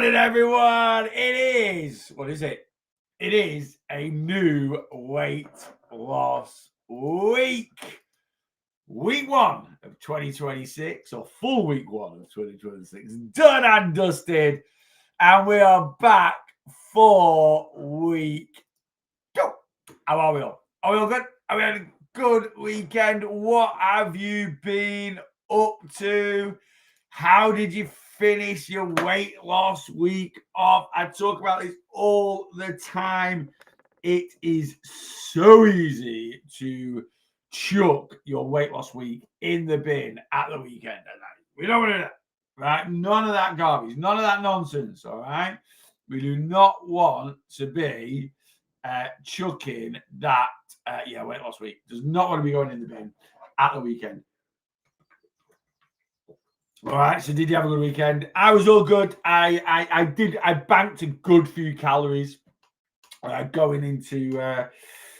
morning, everyone. What is it? It is a new weight loss week. Week 1 of 2026, or full week 1 of 2026. Done and dusted. And we are back for week 2. How are we all? Are we all good? Are we had a good weekend? What have you been up to? How did you finish your weight loss week off? I talk about this all the time. It is so easy to chuck your weight loss week in the bin at the weekend. We don't want to do that, right? None of that garbage, none of that nonsense, all right? We do not want to be chucking that weight loss week. Does not want to be going in the bin at the weekend. All right, so did you have a good weekend? I was all good. I banked a good few calories going into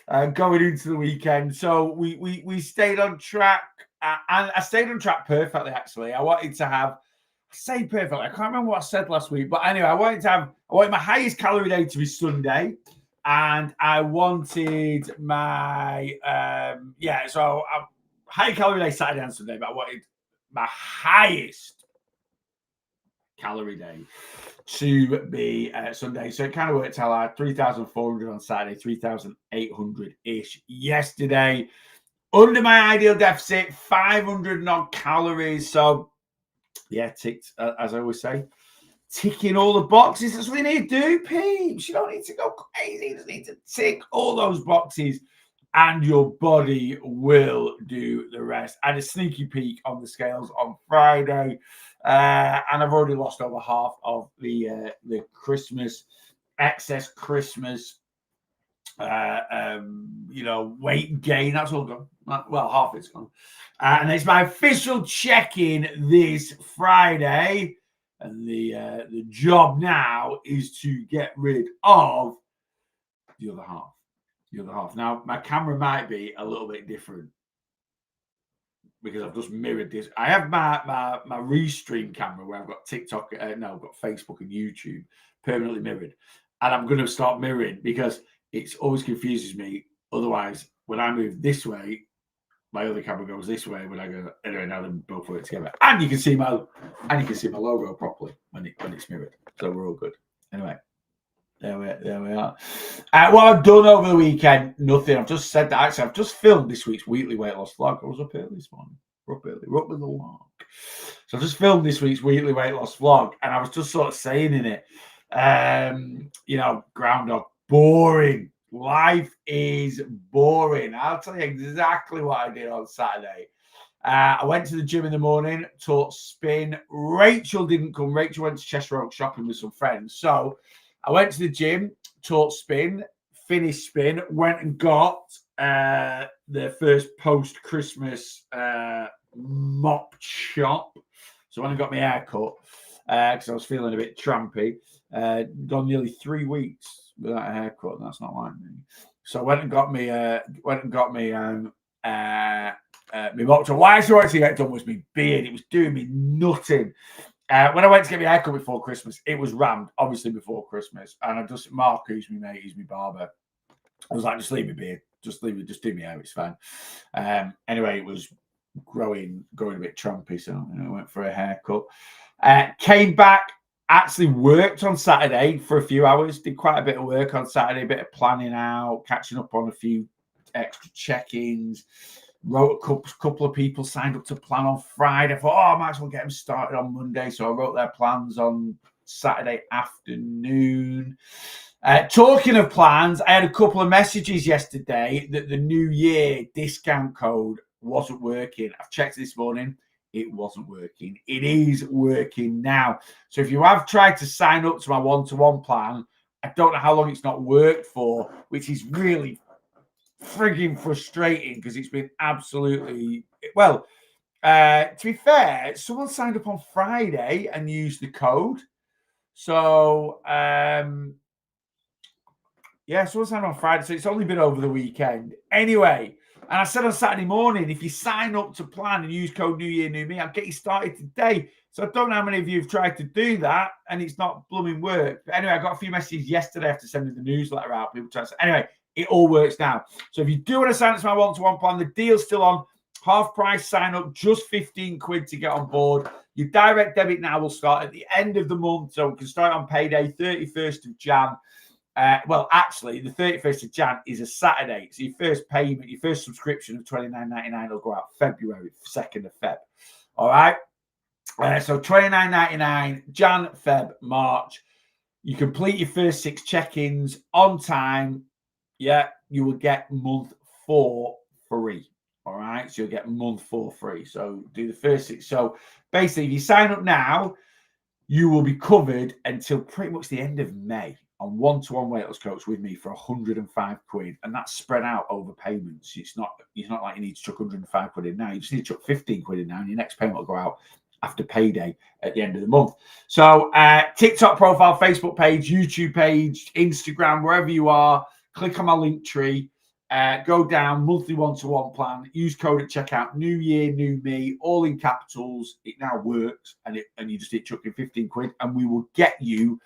the weekend. So we stayed on track, and I stayed on track perfectly. Actually, I wanted perfectly. I can't remember what I said last weck, but anyway, I wanted my highest calorie day to be Sunday, and I wanted my high calorie day Saturday and Sunday, but I wanted my highest calorie day to be Sunday. So it kind of worked out like 3,400 on Saturday, 3,800-ish yesterday. Under my ideal deficit, 500 odd calories. So, yeah, ticked, as I always say, ticking all the boxes. That's what you need to do, peeps. You don't need to go crazy. You just need to tick all those boxes, and your body will do the rest. I had a sneaky peek on the scales on Friday, and I've already lost over half of the Christmas excess Christmas weight gain. That's all gone. Well, half it's gone. And it's my official check-in this Friday, and the job now is to get rid of the other half. Now, my camera might be a little bit different because I've just mirrored this. I have my Restream camera where I've got TikTok, I've got Facebook and YouTube permanently mirrored. And I'm going to start mirroring because it always confuses me. Otherwise, when I move this way, my other camera goes this way. When I go, anyway, now they both work together. And you can see my logo properly when it's mirrored. So we're all good. Anyway. There we are. What I've done over the weekend, nothing. I've just said that. Actually, I've just filmed this week's weekly weight loss vlog. I was up early this morning. We're up with the lark. So I just filmed this week's weekly weight loss vlog, and I was just sort of saying in it, groundhog, boring. Life is boring. I'll tell you exactly what I did on Saturday. I went to the gym in the morning, taught spin. Rachel didn't come. Rachel went to Cheshire Oak shopping with some friends. So I went to the gym, taught spin, finished spin, went and got the first post-Christmas mop chop. So when I got my hair cut, because I was feeling a bit trampy, gone nearly 3 weeks without a haircut, and that's not like me. So I went and got me my mop chop. Why I wanted to get done was my beard. It was doing me nothing. When I went to get my haircut before Christmas, it was rammed, obviously, before Christmas. And Mark, who's my mate, he's my barber. I was like, just leave my beard. Just do my hair, it's fine. Anyway, it was going a bit trumpy, so I went for a haircut. Came back, actually worked on Saturday for a few hours, did quite a bit of work on Saturday, a bit of planning out, catching up on a few extra check-ins. Wrote a couple of people signed up to plan on Friday. I thought, I might as well get them started on Monday. So I wrote their plans on Saturday afternoon. Talking of plans, I had a couple of messages yesterday that the New Year discount code wasn't working. I've checked this morning. It wasn't working. It is working now. So if you have tried to sign up to my one-to-one plan, I don't know how long it's not worked for, which is really frigging frustrating because it's been absolutely to be fair, someone signed up on Friday and used the code. So someone signed up on Friday, so it's only been over the weekend anyway. And I said on Saturday morning, if you sign up to plan and use code New Year New Me, I'll get you started today. So I don't know how many of you have tried to do that and it's not blooming work. But anyway, I got a few messages yesterday after sending the newsletter out. People trying to say, anyway, it all works now. So if you do want to sign up to my one-to-one plan, the deal's still on. Half price sign up, just 15 quid to get on board. Your direct debit now will start at the end of the month. So we can start on payday, 31st of Jan. Well, actually, the 31st of Jan is a Saturday. So your first payment, your first subscription of $29.99 will go out February, 2nd of Feb. All right. So $29.99, Jan, Feb, March. You complete your first 6 check-ins on time. Yeah, you will get month 4 free. All right. So you'll get month 4 free. So do the first 6. So basically, if you sign up now, you will be covered until pretty much the end of May on one-to-one weight loss coach with me for 105 quid, and that's spread out over payments. It's not like you need to chuck 105 quid in now. You just need to chuck 15 quid in now, and your next payment will go out after payday at the end of the month. So TikTok profile, Facebook page, YouTube page, Instagram, wherever you are, click on my link tree. Go down, monthly one-to-one plan, use code at checkout, new year, new me, all in capitals. It now works, and you just hit chucking 15 quid, and we will get you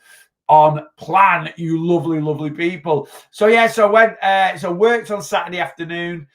on plan, you lovely, lovely people. So yeah, so worked on Saturday afternoon,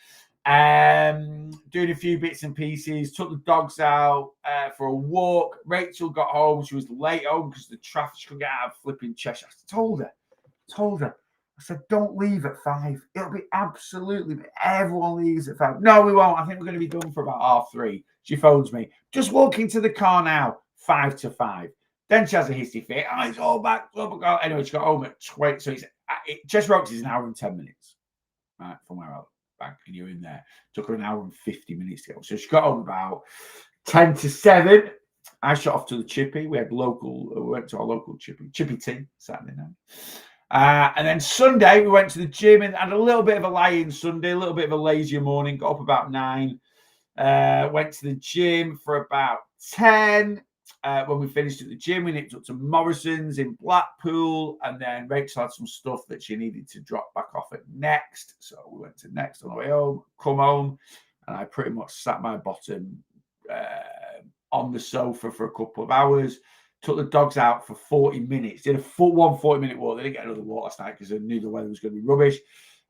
doing a few bits and pieces, took the dogs out for a walk. Rachel got home, she was late home because the traffic, she couldn't get out of flipping Cheshire. I told her, I said, don't leave at 5. It'll be absolutely, everyone leaves at 5. No, we won't. I think we're going to be done for about 3:30. She phones me. Just walk into the car now, 5 to 5. Then she has a hissy fit. Oh, it's all back. Anyway, she got home at 20. So Cheshire Oaks is an hour and 10 minutes, right, from where I was back, and you're in there. Took her an hour and 50 minutes to go. So she got home about 10 to 7. I shot off to the Chippy. We went to our local Chippy tea Saturday night. And then Sunday, we went to the gym and had a little bit of a lie-in Sunday, a little bit of a lazier morning. Got up about 9. Went to the gym for about 10. When we finished at the gym, we nipped up to Morrison's in Blackpool, and then Rachel had some stuff that she needed to drop back off at Next. So we went to Next on the way home, come home, and I pretty much sat my bottom on the sofa for a couple of hours. Took the dogs out for 40 minutes. Did a full 40-minute walk. They didn't get another walk last night because I knew the weather was going to be rubbish.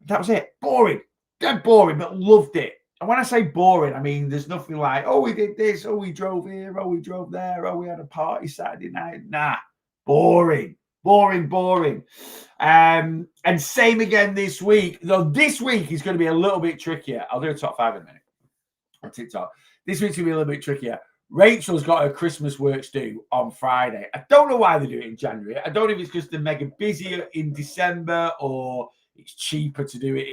That was it. Boring. Dead boring, but loved it. And when I say boring, I mean there's nothing like, oh, we did this, oh, we drove here, oh, we drove there, oh, we had a party Saturday night. Nah, boring. And same again this week. Though this week is going to be a little bit trickier. I'll do a top 5 in a minute on TikTok. This week's going to be a little bit trickier. Rachel's got her Christmas works due on Friday. I don't know why they do it in January. I don't know if it's because they're mega busier in December or it's cheaper to do it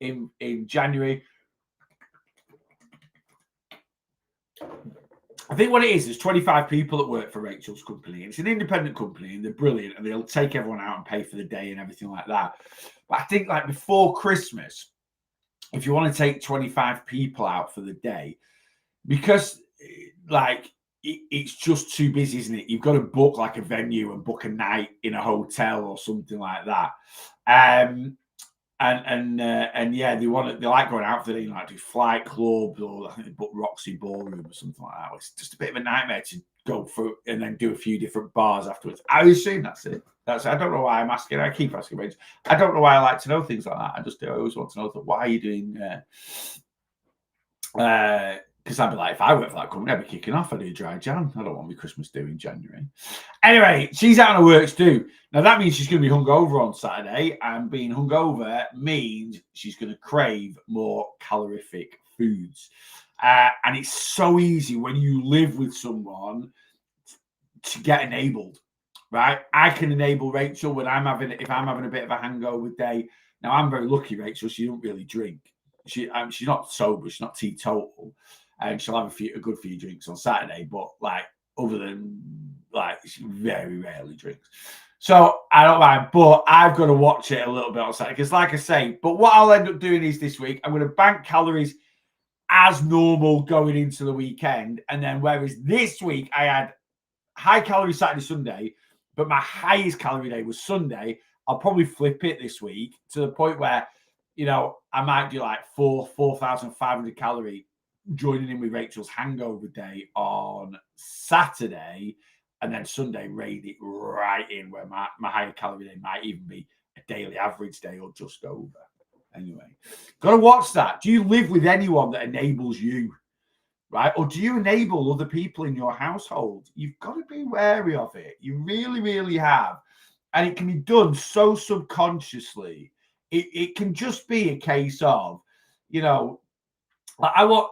in January. I think what it is, there's 25 people that work for Rachel's company. It's an independent company and they're brilliant and they'll take everyone out and pay for the day and everything like that. But I think like before Christmas, if you want to take 25 people out for the day, because like it's just too busy, isn't it? You've got to book like a venue and book a night in a hotel or something like that. And yeah, they like going out for the day, like do flight clubs, or I think they book Roxy Ballroom or something like that. It's just a bit of a nightmare to go through and then do a few different bars afterwards. I assume that's it. I don't know why I'm asking. I keep asking Rachel. I don't know why I like to know things like that. I always want to know why are you doing. Because I'd be like, if I work for that company, I'd be kicking off. I do dry Jan. I don't want my Christmas due in January. Anyway, she's out on her works too. Now, that means she's going to be hungover on Saturday. And being hungover means she's going to crave more calorific foods. And it's so easy when you live with someone to get enabled, right? I can enable Rachel when if I'm having a bit of a hangover day. Now, I'm very lucky, Rachel. She don't really drink. She's not sober. She's not teetotal. And she'll have a good few drinks on Saturday, but like other than like she very rarely drinks. So I don't mind, but I've got to watch it a little bit on Saturday because, like I say, but what I'll end up doing is this week I'm going to bank calories as normal going into the weekend, and then whereas this week I had high calorie Saturday, Sunday, but my highest calorie day was Sunday. I'll probably flip it this week to the point where I might do like 4,500 calorie joining in with Rachel's hangover day on Saturday, and then Sunday raid it right in where my higher calorie day might even be a daily average day or just over. Anyway, got to watch that. Do you live with anyone that enables you, right? Or do you enable other people in your household? You've got to be wary of it. You really, really have. And it can be done so subconsciously. It can just be a case of, you know,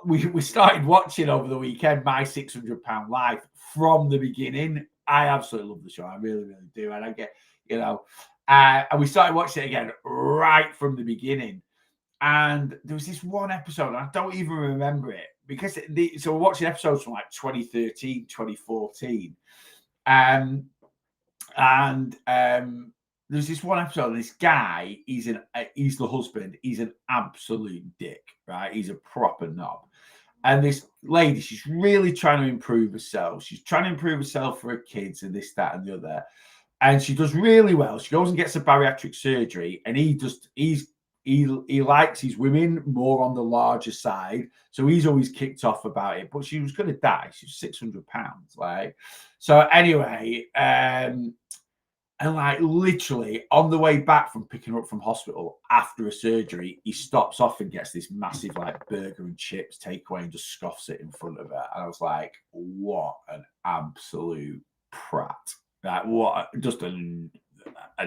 we started watching over the weekend My £600 Life from the beginning. I absolutely love the show. I really, really do. And I get, you know, and we started watching it again right from the beginning. And there was this one episode, and I don't even remember it because so we're watching episodes from like 2013, 2014. There's this one episode, and this guy, he's the husband, he's an absolute dick, right? He's a proper knob. And this lady, she's really trying to improve herself. She's trying to improve herself for her kids and this, that, and the other. And she does really well. She goes and gets a bariatric surgery, and he likes his women more on the larger side. So he's always kicked off about it. But she was going to die. She's £600, like. So anyway, and like literally on the way back from picking her up from hospital after a surgery, he stops off and gets this massive like burger and chips takeaway and just scoffs it in front of her. And I was like, what an absolute prat. Like, what just a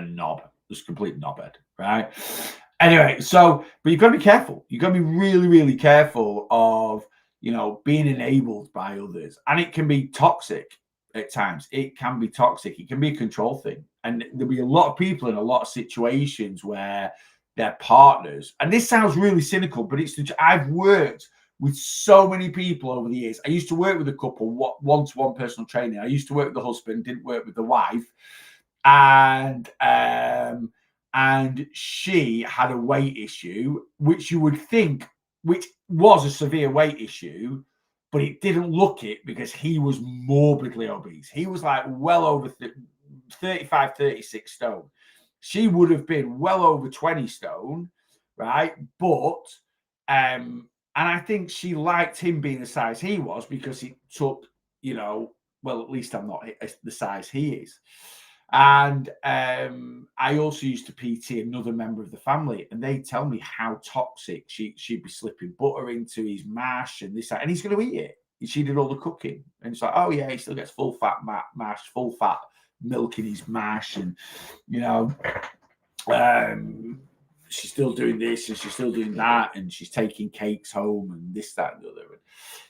knob, just complete knobhead, right? Anyway, but you've got to be careful. You've got to be really, really careful of, you know, being enabled by others. And it can be toxic at times. It can be toxic. It can be a control thing. And there'll be a lot of people in a lot of situations where their partners, and this sounds really cynical, but I've worked with so many people over the years. I used to work with a couple, one-to-one personal training. I used to work with the husband, didn't work with the wife. And she had a weight issue, which you would think, which was a severe weight issue, but it didn't look it because he was morbidly obese. He was like well over 35, 36 stone. She would have been well over 20 stone, right? But, and I think she liked him being the size he was because it took, you know, well, at least I'm not the size he is. And I also used to PT another member of the family, and they tell me how toxic she'd be slipping butter into his mash and this, and he's going to eat it. She did all the cooking, and it's like, oh yeah, he still gets full fat mash, full fat milk in his mash, and you know, she's still doing this and she's still doing that, and she's taking cakes home and this, that, and the other. And,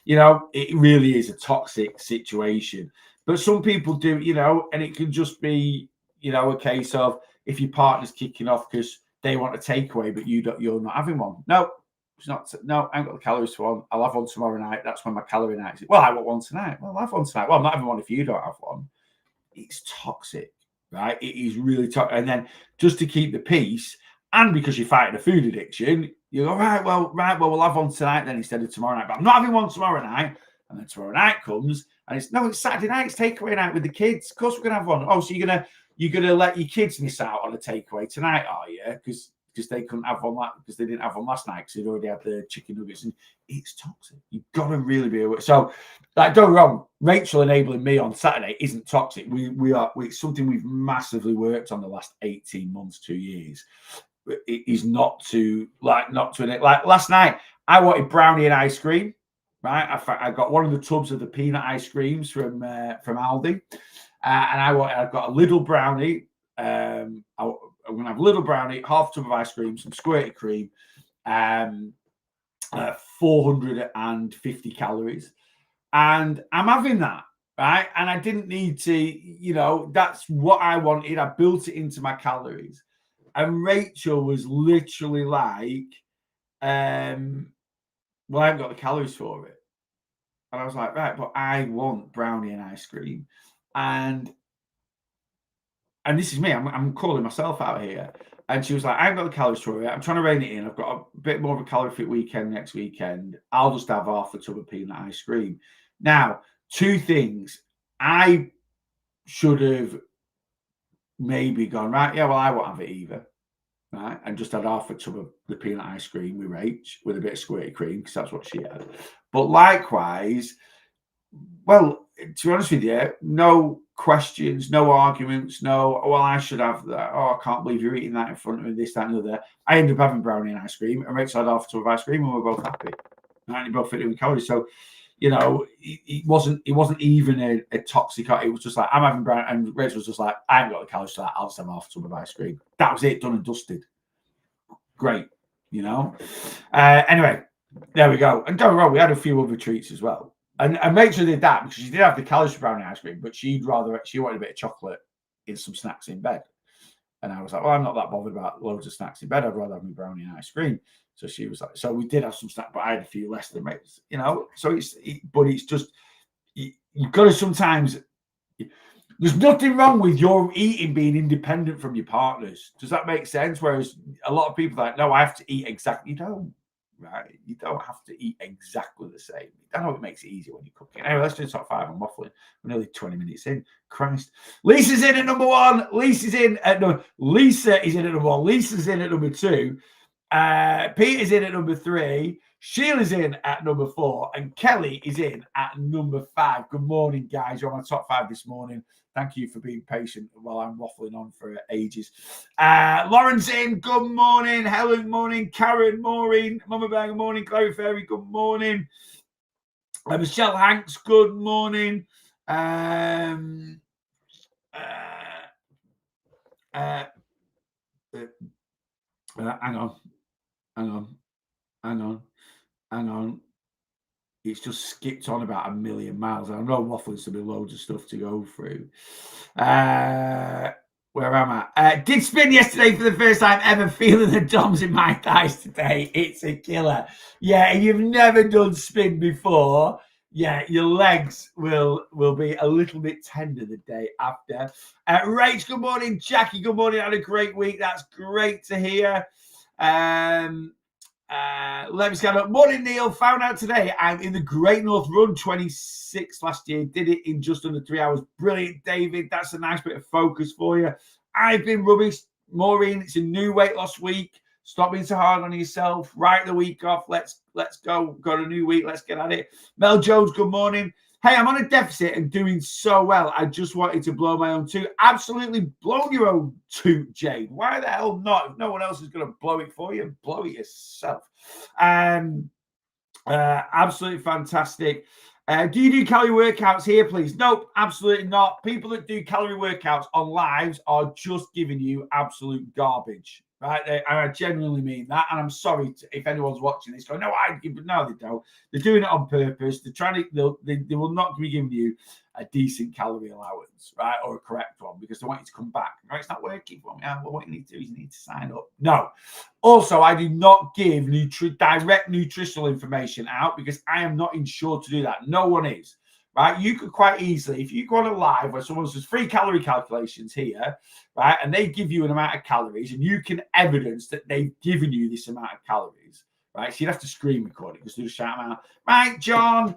you know, it really is a toxic situation. But some people do, you know, and it can just be, you know, a case of if your partner's kicking off because they want a takeaway, but you're not having one. No, it's not. No, I haven't got the calories for one. I'll have one tomorrow night. That's when my calorie night is. Well, I want one tonight. Well, I'll have one tonight. Well, I'm not having one if you don't have one. It's toxic, right? It is really toxic. And then just to keep the peace, and because you're fighting a food addiction, you go, right, well, we'll have one tonight then instead of tomorrow night. But I'm not having one tomorrow night. And then tomorrow night comes, and it's Saturday night, it's takeaway night with the kids. Of course we're gonna have one. Oh, so you're gonna let your kids miss out on a takeaway tonight, are you? Because they couldn't have one because they didn't have one last night because they'd already had the chicken nuggets. And it's toxic. You've got to really be aware. So, like, don't get wrong, Rachel enabling me on Saturday isn't toxic. It's something we've massively worked on the last 18 months, 2 years. It is not to like last night. I wanted brownie and ice cream. Right, I got one of the tubs of the peanut ice creams from Aldi, and I've got a little brownie. I'm going to have a little brownie, half tub of ice cream, some squirty cream, 450 calories, and I'm having that, right? And I didn't need to, you know, that's what I wanted. I built it into my calories, and Rachel was literally like, well, I haven't got the calories for it. And I was like, right, but I want brownie and ice cream. And this is me. I'm calling myself out here. And she was like, I haven't got the calories for it. I'm trying to rein it in. I've got a bit more of a calorie-free weekend next weekend. I'll just have half a tub of peanut ice cream. Now, two things. I should have maybe gone, right, yeah, well, I won't have it either. right? And just had half a tub of the peanut ice cream with Rach with a bit of squirty cream because that's what she had. But likewise, well, to be honest with you, no questions, no arguments, no, well, I should have that. Oh, I can't believe you're eating that in front of me, this, that, and the other. I ended up having brownie and ice cream, and Rachel had half a tub of ice cream, and we were both happy. And we both fit in calories. So, it wasn't even a toxic. It was just like, I'm having brownie, and Rachel was just like, I haven't got the calories for that. I'll just have half a tub of ice cream. That was it, done and dusted. Great, Anyway, there we go. And don't get me wrong, we had a few other treats as well. And Rachel did that because she did have the calories for brownie ice cream, but she wanted a bit of chocolate in some snacks in bed. And I was like, well, I'm not that bothered about loads of snacks in bed. I'd rather have my brownie and ice cream. So she was like, so we did have some snacks, but I had a few less than Rachel, So it's just, you've got to sometimes, there's nothing wrong with your eating being independent from your partners. Does that make sense? Whereas a lot of people are like, no, I have to eat exactly. You don't. Right? You don't have to eat exactly the same. I know it makes it easier when you're cooking. Anyway, let's do top 5. I'm waffling. We're nearly 20 minutes in. Christ. Lisa's in at number 1. Lisa is in at number 1. Lisa's in at number 2. Peter's in at number 3. Sheila's in at number 4. And Kelly is in at number 5. Good morning, guys. You're on my top 5 this morning. Thank you for being patient while I'm waffling on for ages. Lauren's in. Good morning. Helen, morning. Karen, Maureen. Mama Bear, good morning. Chloe Ferry, good morning. Michelle Hanks, good morning. Hang on. It's just skipped on about a million miles. I know waffles to be loads of stuff to go through. Where am I? Did spin yesterday for the first time ever, feeling the DOMs in my thighs today. It's a killer. Yeah, if you've never done spin before, yeah, your legs will be a little bit tender the day after. Rach, good morning. Jackie, good morning. Had a great week. That's great to hear. Let me scan up. Morning, Neil. Found out today I'm in the Great North Run 26 last year. Did it in just under 3 hours. Brilliant, David. That's a nice bit of focus for you. I've been rubbish. Maureen, it's a new weight loss week. Stop being so hard on yourself. Write the week off. Let's go. Got a new week. Let's get at it. Mel Jones, good morning. Hey, I'm on a deficit and doing so well. I just wanted to blow my own toot. Absolutely blow your own toot, Jane. Why the hell not? If no one else is going to blow it for you, blow it yourself. Absolutely fantastic. Do you do calorie workouts here, please? Nope, absolutely not. People that do calorie workouts on lives are just giving you absolute garbage. Right, I genuinely mean that, and I'm sorry if anyone's watching this going, no, no, they don't. They're doing it on purpose. They're trying to. They will not be giving you a decent calorie allowance, right, or a correct one because they want you to come back. No, it's not working for me. Well, what you need to do is you need to sign up. No. Also, I do not give direct nutritional information out because I am not insured to do that. No one is. Right, you could quite easily, if you go on a live where someone says free calorie calculations here, right, and they give you an amount of calories, and you can evidence that they've given you this amount of calories, right? So you'd have to screen record it because they'll shout them out. Right, John,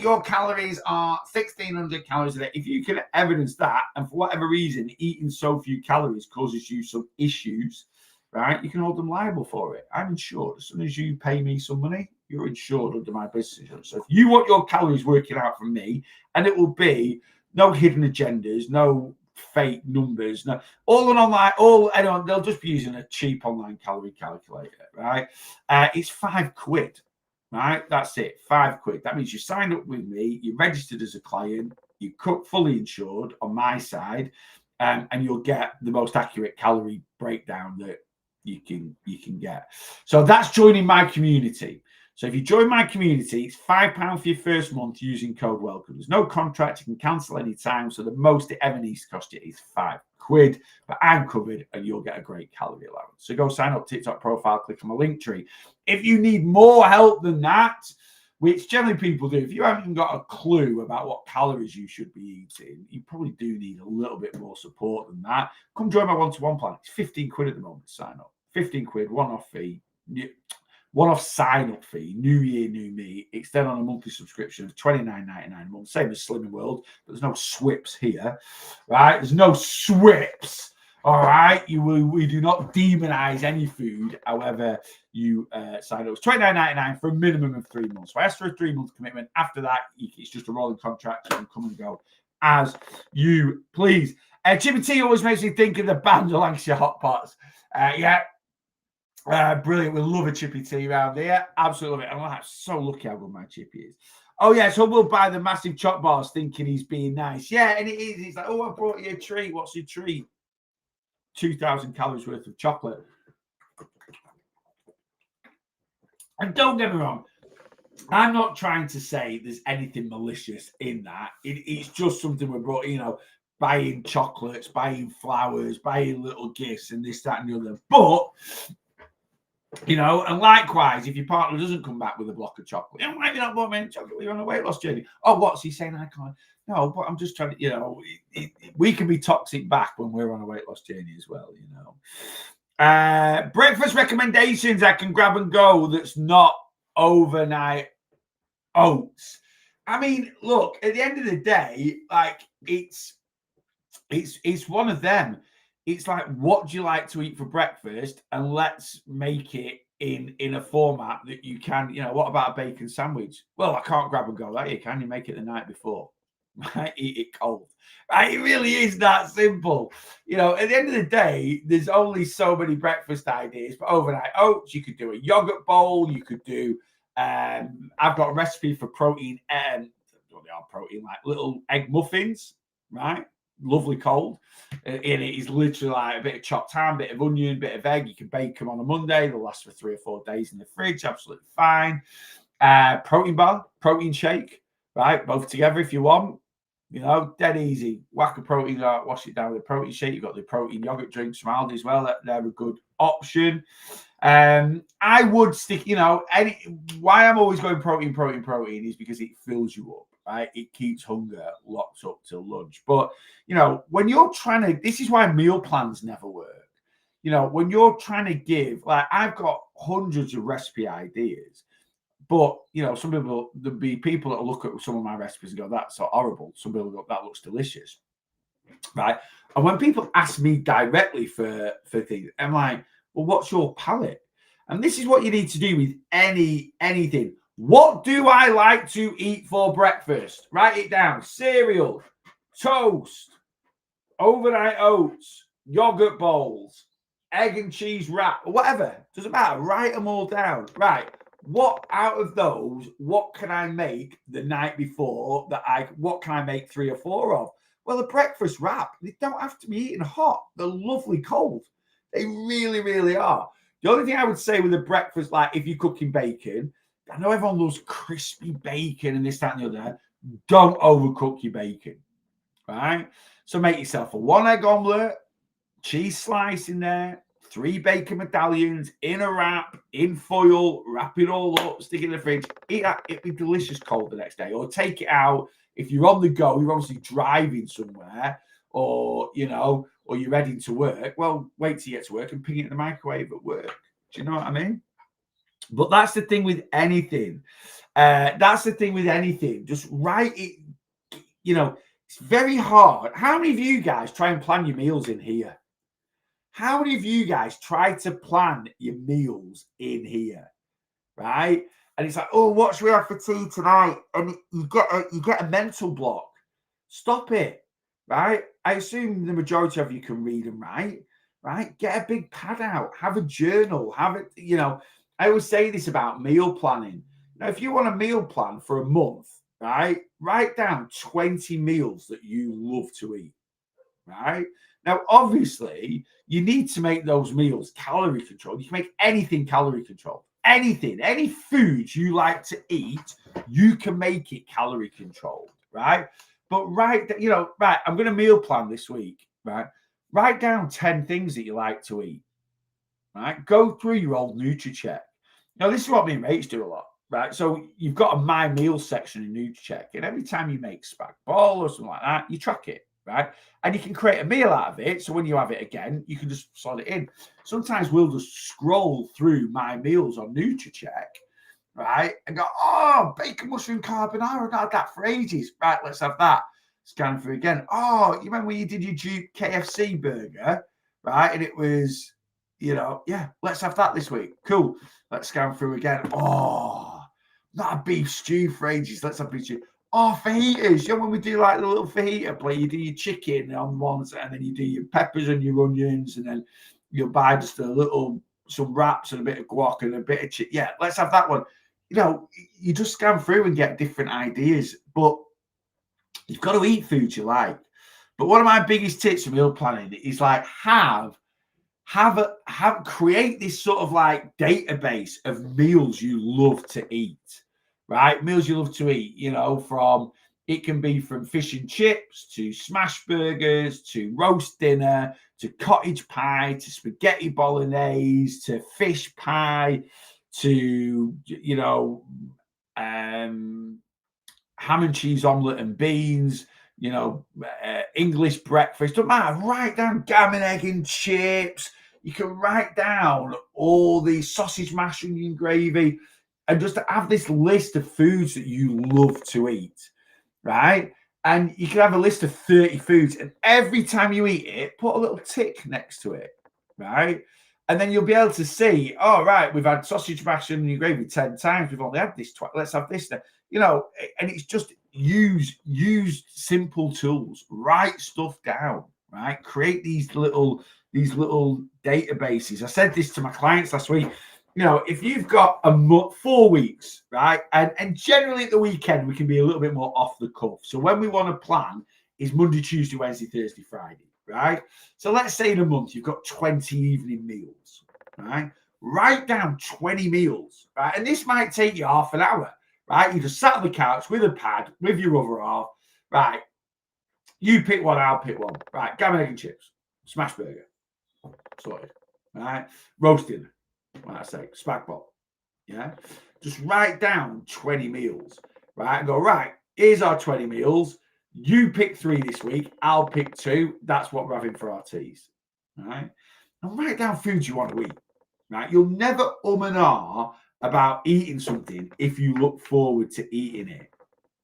your calories are 1,600 calories a day. If you can evidence that, and for whatever reason, eating so few calories causes you some issues, right, you can hold them liable for it. I'm insured. As soon as you pay me some money, you're insured under my business insurance. So if you want your calories working out from me, and it will be no hidden agendas, no fake numbers, no all an online, anyone, they'll just be using a cheap online calorie calculator, right? It's £5, right? That's it, £5. That means you signed up with me, you're registered as a client, you're fully insured on my side, and you'll get the most accurate calorie breakdown that you can get. So that's joining my community. So if you join my community, it's £5 for your first month using code WELCOME. There's no contract. You can cancel any time. So the most it ever needs to cost you is £5. But I'm covered and you'll get a great calorie allowance. So go sign up, TikTok profile, click on my link tree. If you need more help than that, which generally people do, if you haven't got a clue about what calories you should be eating, you probably do need a little bit more support than that. Come join my one-to-one plan. It's £15 at the moment to sign up. £15, one-off fee. One-off sign-up fee, new year, new me. It's then on a monthly subscription of $29.99 a month, same as Slimming World, but there's no swips here, right? There's no swips All right, we do not demonize any food. However, you sign up. It's $29.99 for a minimum of 3 months. So I asked for a 3-month commitment. After that, it's just a rolling contract. You can come and go as you please. Chippy T always makes me think of the band of Lancashire Hot Pots. Brilliant. We love a Chippy T around here. Absolutely love it. I'm so lucky how good my Chippy is. Oh, yeah, so we'll buy the massive chop bars thinking he's being nice. Yeah, and it is. He's like, oh, I brought you a treat. What's your treat? 2,000 calories worth of chocolate. And don't get me wrong, I'm not trying to say there's anything malicious in that. It's just something we brought, buying chocolates, buying flowers, buying little gifts and this, that, and the other. But, and likewise, if your partner doesn't come back with a block of chocolate, why have you not bought me any chocolate? You're on a weight loss journey. Oh, what's he saying? I can't. No, but I'm just trying to, we can be toxic back when we're on a weight loss journey as well, Breakfast recommendations I can grab and go that's not overnight oats. I mean, look, at the end of the day, like it's one of them. It's like, what do you like to eat for breakfast? And let's make it in a format that you can, what about a bacon sandwich? Well, I can't grab and go that. You can. You make it the night before. Right? Eat it cold. Right? It really is that simple. At the end of the day, there's only so many breakfast ideas. But overnight oats, you could do a yogurt bowl. You could do. I've got a recipe for protein and protein like little egg muffins. Right? Lovely cold. And it is literally like a bit of chopped ham, bit of onion, bit of egg. You can bake them on a Monday. They'll last for 3 or 4 days in the fridge. Absolutely fine. Protein bar, protein shake. Right? Both together if you want. Dead easy. Whack a protein, wash it down with a protein shake. You've got the protein yogurt drinks from Aldi as well. They're a good option. I would stick, why I'm always going protein is because it fills you up, right? It keeps hunger locked up till lunch. But, when you're trying to, this is why meal plans never work. When you're trying to give, like I've got hundreds of recipe ideas. But, some people, there'll be people that will look at some of my recipes and go, that's so horrible. Some people go, that looks delicious. Right. And when people ask me directly for things, I'm like, well, what's your palate? And this is what you need to do with anything. What do I like to eat for breakfast? Write it down. Cereal, toast, overnight oats, yogurt bowls, egg and cheese wrap, whatever. Doesn't matter. Write them all down. Right. What out of those, what can I make the night before what can I make 3 or 4 of? Well, a breakfast wrap, they don't have to be eaten hot. They're lovely cold. They really, really are. The only thing I would say with a breakfast, like if you're cooking bacon, I know everyone loves crispy bacon and this, that, and the other. Don't overcook your bacon, right? So make yourself a 1 egg omelette, cheese slice in there, 3 bacon medallions in a wrap, in foil, wrap it all up, stick it in the fridge. Eat that. It'd be delicious cold the next day. Or take it out. If you're on the go, you're obviously driving somewhere, or you're heading to work. Well, wait till you get to work and ping it in the microwave at work. Do you know what I mean? But that's the thing with anything. Just write it. It's very hard. How many of you guys try and plan your meals in here? How many of you guys try to plan your meals in here, right? And it's like, oh, what should we have for tea tonight? And you get a mental block. Stop it, right? I assume the majority of you can read and write, right? Get a big pad out. Have a journal. Have it, I always say this about meal planning. Now, if you want a meal plan for a month, right, write down 20 meals that you love to eat, right? Now, obviously, you need to make those meals calorie controlled. You can make anything calorie controlled. Anything, any food you like to eat, you can make it calorie controlled, right? But right, I'm going to meal plan this week, right? Write down 10 things that you like to eat, right? Go through your old NutriCheck. Now, this is what me and mates do a lot, right? So you've got a My Meals section in NutriCheck, and every time you make spag bol or something like that, you track it. Right. And you can create a meal out of it. So when you have it again, you can just slot it in. Sometimes we'll just scroll through My Meals on NutriCheck, right? And go, oh, bacon mushroom carbonara. I've not had that for ages. Right, let's have that. Scan through again. Oh, you remember when you did your KFC burger? right? And it was, yeah, let's have that this week. Cool. Let's scan through again. Oh, not a beef stew for ages. Let's have beef stew. Oh, fajitas. When we do like the little fajita plate, you do your chicken on one side, and then you do your peppers and your onions, and then you'll buy just some wraps and a bit of guac and a bit of chicken. Yeah, let's have that one. You just scan through and get different ideas, but you've got to eat food you like. But one of my biggest tips for meal planning is like create this sort of like database of meals you love to eat, right? Meals you love to eat, it can be from fish and chips to smash burgers to roast dinner to cottage pie to spaghetti bolognese to fish pie to ham and cheese omelette and beans, English breakfast. Don't matter. Write down gammon, egg, and chips. You can write down all the sausage, mash, onion gravy, and just have this list of foods that you love to eat, right? And you can have a list of 30 foods, and every time you eat it, put a little tick next to it, right? And then you'll be able to see, oh, right, we've had sausage, mash, and onion gravy 10 times. We've only had this twice. Let's have this now. And it's just use simple tools, write stuff down, right? Create these little databases. I said this to my clients last week. If you've got 4 weeks, right, and generally at the weekend we can be a little bit more off the cuff. So when we want to plan is Monday, Tuesday, Wednesday, Thursday, Friday, right? So let's say in a month you've got 20 evening meals, right? Write down 20 meals, right? And this might take you half an hour, right? You just sat on the couch with a pad, with your other half, right? You pick one, I'll pick one, right? Gammon, egg, and chips, smash burger, sorted, right? Roast dinner, like I say, spag bol, yeah? Just write down 20 meals, right? And go, right, here's our 20 meals. You pick 3 this week, I'll pick 2. That's what we're having for our teas, right? And write down foods you want to eat, right? You'll never and ah about eating something if you look forward to eating it,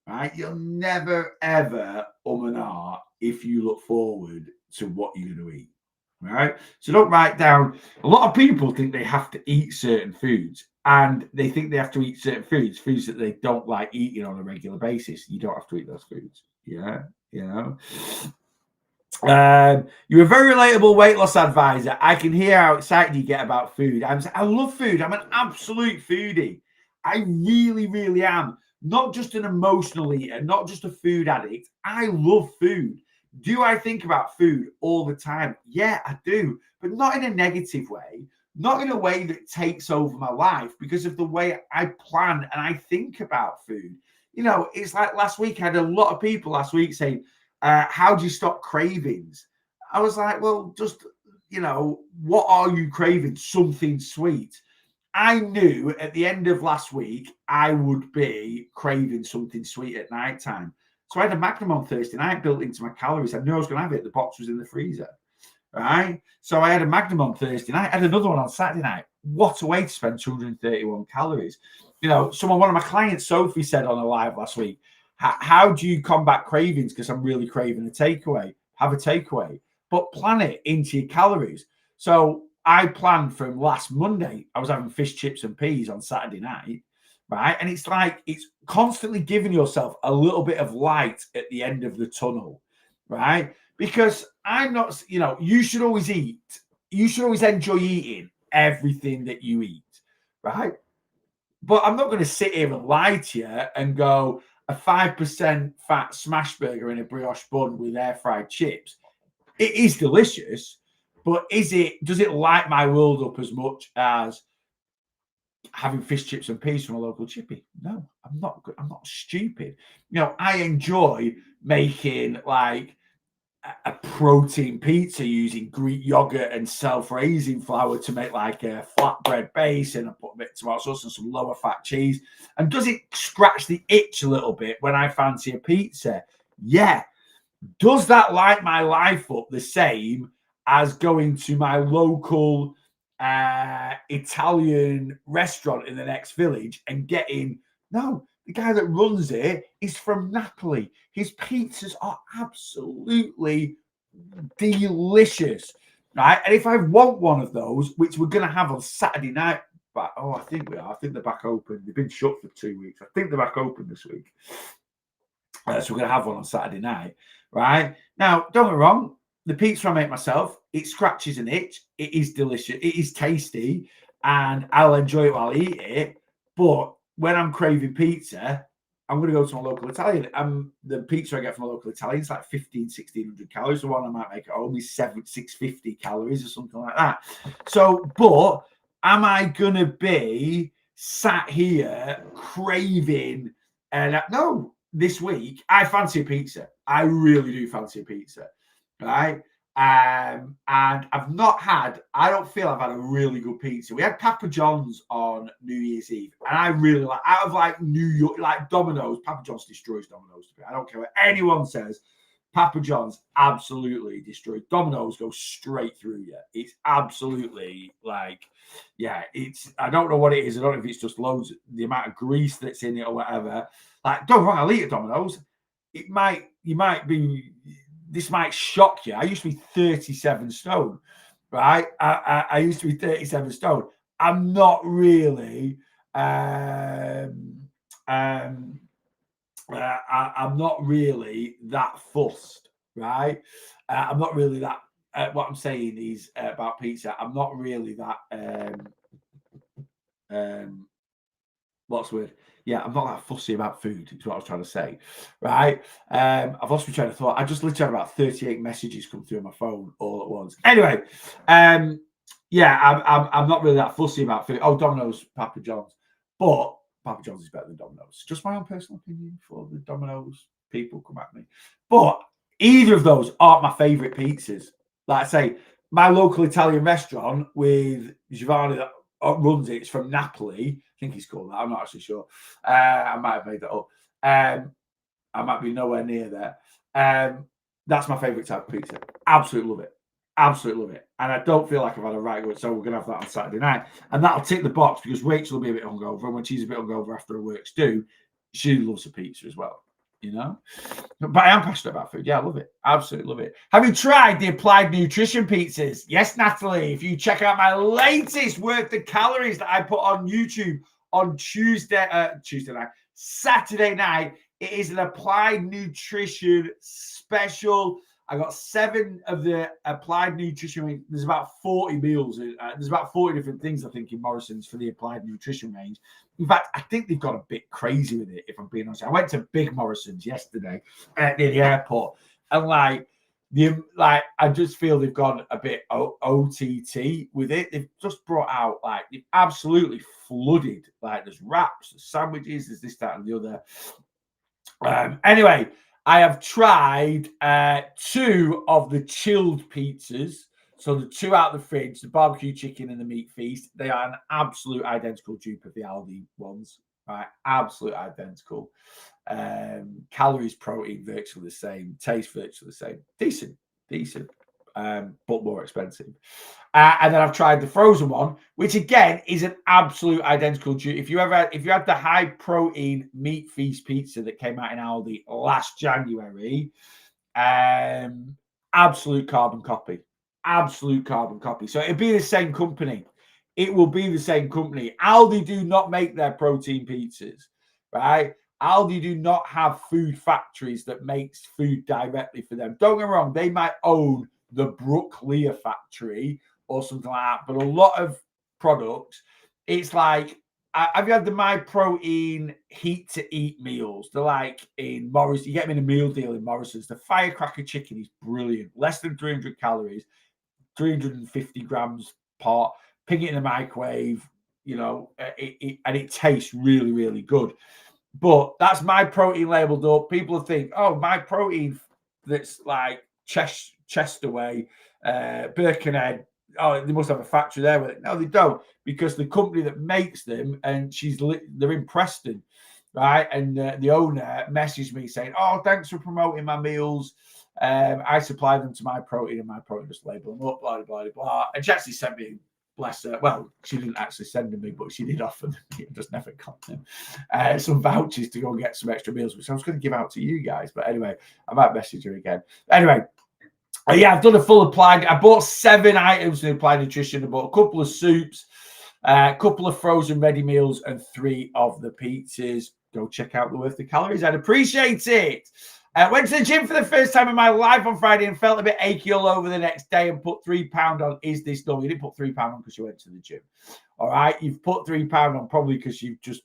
right? You'll never, ever and ah if you look forward to what you're going to eat, right? So don't write down. A lot of people think they have to eat certain foods, and they think they have to eat certain foods that they don't like eating on a regular basis. You don't have to eat those foods. Yeah, you're a very relatable weight loss advisor. I can hear how excited you get about food. I love food. I'm an absolute foodie. I really, really am. Not just an emotional eater, not just a food addict. I love food. Do I think about food all the time? Yeah, I do, but not in a negative way, not in a way that takes over my life, because of the way I plan and I think about food. It's like last week, I had a lot of people last week saying, how do you stop cravings? I was like, well, just, what are you craving? Something sweet. I knew at the end of last week, I would be craving something sweet at night time. So I had a Magnum on Thursday night built into my calories. I knew I was going to have it. The box was in the freezer, right? So I had a Magnum on Thursday night. I had another one on Saturday night. What a way to spend 231 calories. One of my clients, Sophie, said on a live last week, how do you combat cravings? Because I'm really craving a takeaway. Have a takeaway, but plan it into your calories. So I planned from last Monday, I was having fish, chips, and peas on Saturday night, right? And it's like it's constantly giving yourself a little bit of light at the end of the tunnel, right? Because I'm not, you should always eat. You should always enjoy eating everything that you eat, right? But I'm not going to sit here and lie to you and go a 5% fat smash burger in a brioche bun with air fried chips. It is delicious, but does it light my world up as much as having fish, chips, and peas from a local chippy? No, I'm not stupid. I enjoy making like a protein pizza using Greek yogurt and self-raising flour to make like a flatbread base, and I put a bit of tomato sauce and some lower fat cheese. And does it scratch the itch a little bit when I fancy a pizza? Yeah. Does that light my life up the same as going to my local Italian restaurant in the next village and getting? No, the guy that runs it is from Napoli. His pizzas are absolutely delicious. right? And if I want one of those, which we're going to have on Saturday night, but I think we are. I think they're back open. They've been shut for 2 weeks. I think they're back open this week. So we're going to have one on Saturday night, right? Now, don't get me wrong. The pizza I make myself, it scratches an itch. It is delicious. It is tasty, and I'll enjoy it while I eat it. But when I'm craving pizza, I'm going to go to my local Italian. The pizza I get from a local Italian is like 1,600 calories. The one I might make at home is 650 calories or something like that. So, but am I going to be sat here craving? And no, this week I fancy a pizza. I really do fancy a pizza, right? And I've not had, I don't feel I've had a really good pizza. We had Papa John's on New Year's Eve, and I really like, out of like New York, like Domino's, Papa John's destroys Domino's to me. I don't care what anyone says. Papa John's absolutely destroyed. Domino's goes straight through you. It's absolutely like, yeah, it's, I don't know what it is. I don't know if it's just loads, the amount of grease that's in it or whatever. Like, don't wrong, I'll eat at Domino's. You might be, this might shock you. I used to be 37 stone, right? I used to be 37 stone. I'm not really, I'm not really that fussed, right? I'm not really that. What I'm saying is about pizza. I'm not really that. What's the word? Yeah, I'm not that fussy about food. Is what I was trying to say, right? I've lost my train of thought. I just literally had about 38 messages come through on my phone all at once. Anyway, yeah, I'm not really that fussy about food. Oh, Domino's, Papa John's, but Papa John's is better than Domino's. Just my own personal opinion for the Domino's people come at me. But either of those aren't my favorite pizzas. Like I say, my local Italian restaurant with Giovanni that runs it, it's from Napoli. I think he's called that. I'm not actually sure. I might have made that up. I might be nowhere near there. That's my favorite type of pizza. Absolutely love it. Absolutely love it. And I don't feel like I've had a right good, so we're going to have that on Saturday night. And that'll tick the box because Rachel will be a bit hungover. And when she's a bit hungover after her work's due, she loves a pizza as well, you know? But I am passionate about food. Yeah, I love it. Absolutely love it. Have you tried the Applied Nutrition pizzas? Yes, Natalie. If you check out my latest Worth the Calories that I put on YouTube on Saturday night, it is an Applied Nutrition special. I got 7 of the Applied Nutrition. There's about 40 meals. There's about 40 different things, I think, in Morrison's for the Applied Nutrition range. In fact, I think they've got a bit crazy with it, if I'm being honest. I went to Big Morrison's yesterday near the airport, and I just feel they've gone a bit OTT with it. They've just brought out, they've absolutely flooded. There's wraps, there's sandwiches, there's this, that, and the other. Anyway, I have tried 2 of the chilled pizzas. So the 2 out of the fridge, the barbecue chicken and the meat feast, they are an absolute identical dupe of the Aldi ones, right? Absolute identical. Calories, protein, virtually the same. Taste, virtually the same. Decent, but more expensive. And then I've tried the frozen one, which again is an absolute identical dupe. If you had the high protein meat feast pizza that came out in Aldi last January, absolute carbon copy. Absolute carbon copy. So it'd be the same company. It will be the same company. Aldi do not make their protein pizzas, right? Aldi do not have food factories that makes food directly for them. Don't get me wrong, they might own the Brooklear factory or something like that, but a lot of products, it's like, have you had the My Protein heat to eat meals? They're like in Morris, you get them in a meal deal in Morrison's. The firecracker chicken is brilliant, less than 300 calories, 350 grams pot, ping it in the microwave, and it tastes really, really good. But that's My Protein labeled up. People think, oh, My Protein, that's like Chesterway, Birkenhead. Oh, they must have a factory there with it. No, they don't, because the company that makes them, and they're in Preston, right? And the owner messaged me saying, oh, thanks for promoting my meals. I supply them to My Protein, and My Protein just label them up, blah, blah, blah, blah. And she actually sent me, bless her. Well, she didn't actually send them me, but she did offer them. I just never got them. Some vouchers to go and get some extra meals, which I was going to give out to you guys. But anyway, I might message her again. Anyway, Oh, yeah, I've done a full applied. I bought 7 items in applied nutrition. I bought a couple of soups, a couple of frozen ready meals, and 3 of the pizzas. Go check out the Worth the Calories. I'd appreciate it. Went to the gym for the first time in my life on Friday and felt a bit achy all over the next day and put £3 on. Is this normal? You didn't put £3 on because you went to the gym. All right. You've put £3 on probably because you've just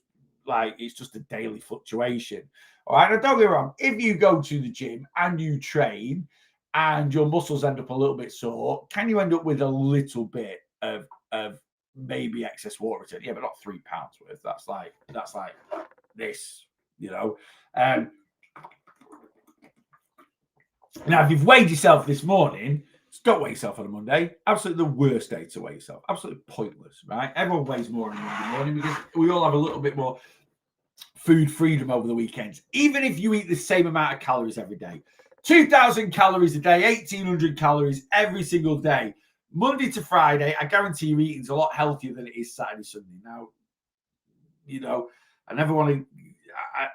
it's just a daily fluctuation. All right. Now, don't get me wrong. If you go to the gym and you train and your muscles end up a little bit sore, can you end up with a little bit of maybe excess water retention? Yeah, but not £3 worth. That's like this, you know. Now, if you've weighed yourself this morning, don't weigh yourself on a Monday. Absolutely the worst day to weigh yourself. Absolutely pointless, right? Everyone weighs more on a Monday morning because we all have a little bit more food freedom over the weekends. Even if you eat the same amount of calories every day, 2,000 calories a day, 1,800 calories every single day, Monday to Friday, I guarantee your eating's a lot healthier than it is Saturday, Sunday. Now, you know, I never want to.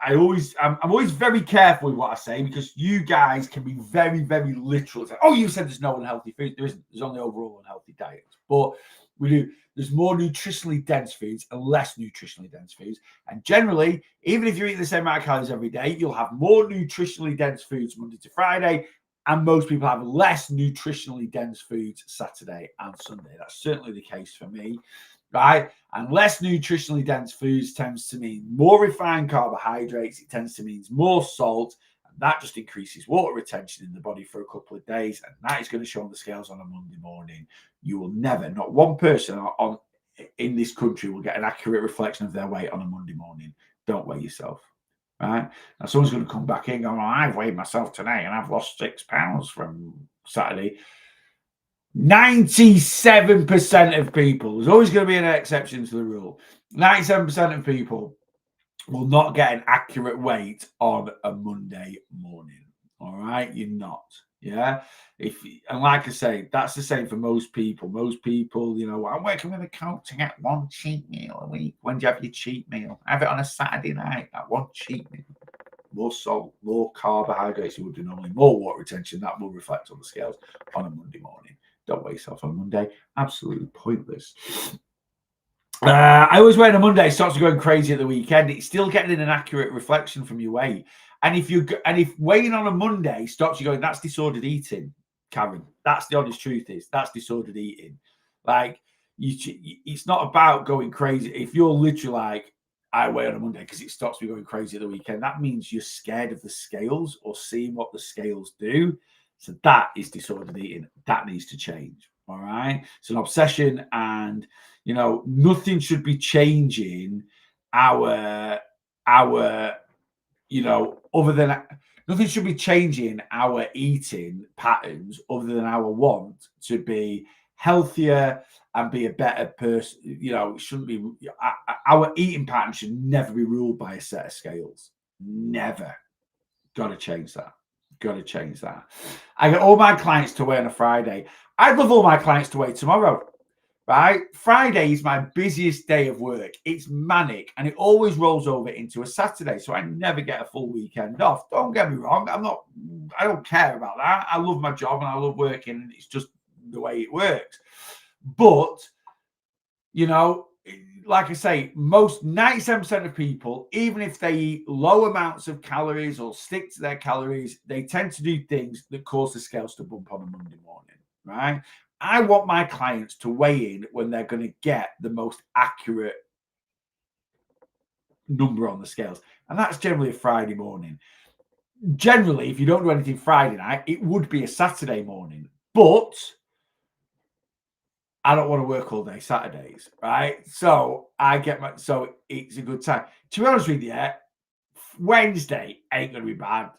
I'm always very careful with what I say because you guys can be very, very literal. It's like, oh, you said there's no unhealthy food. There isn't. There's only overall unhealthy diets. But we do. There's more nutritionally dense foods and less nutritionally dense foods. And generally, even if you eat the same amount of calories every day, you'll have more nutritionally dense foods Monday to Friday. And most people have less nutritionally dense foods Saturday and Sunday. That's certainly the case for me. Right? And less nutritionally dense foods tends to mean more refined carbohydrates. It tends to mean more salt. And that just increases water retention in the body for a couple of days. And that is going to show on the scales on a Monday morning. You will never, not one person in this country will get an accurate reflection of their weight on a Monday morning. Don't weigh yourself. Right? Now, someone's going to come back in and go, well, I've weighed myself today and I've lost 6 pounds from Saturday. 97% of people, there's always going to be an exception to the rule. 97% of people will not get an accurate weight on a Monday morning. All right, you're not. Yeah. And like I say, that's the same for most people. Most people, you know, I'm working with a coach to get 1 cheat meal a week. When do you have your cheat meal? Have it on a Saturday night. That 1 cheat meal. More salt, more carbohydrates you would do normally, more water retention. That will reflect on the scales on a Monday morning. Don't weigh yourself on a Monday. Absolutely pointless. I always weigh on a Monday. It starts going crazy at the weekend. It's still getting an accurate reflection from your weight. And if weighing on a Monday stops you going, that's disordered eating, Karen. That's the honest truth. That's disordered eating. Like it's not about going crazy. If you're literally like, I weigh on a Monday because it stops me going crazy at the weekend, that means you're scared of the scales or seeing what the scales do. So that is disordered eating. That needs to change. All right. It's an obsession, and you know, nothing should be changing our you know, other than nothing should be changing our eating patterns other than our want to be healthier and be a better person. You know, it shouldn't be our eating pattern should never be ruled by a set of scales. Never. Got to change that. Got to change that. I get all my clients to weigh on a Friday. I'd love all my clients to weigh tomorrow. Right? Friday is my busiest day of work. It's manic and it always rolls over into a Saturday. So I never get a full weekend off. Don't get me wrong. I don't care about that. I love my job and I love working, and it's just the way it works. But, you know, like I say, most 97% of people, even if they eat low amounts of calories or stick to their calories, they tend to do things that cause the scales to bump on a Monday morning, right? I want my clients to weigh in when they're going to get the most accurate number on the scales. And that's generally a Friday morning. Generally, if you don't do anything Friday night, it would be a Saturday morning. But I don't want to work all day Saturdays, right? So so it's a good time. To be honest with you, Wednesday ain't going to be bad.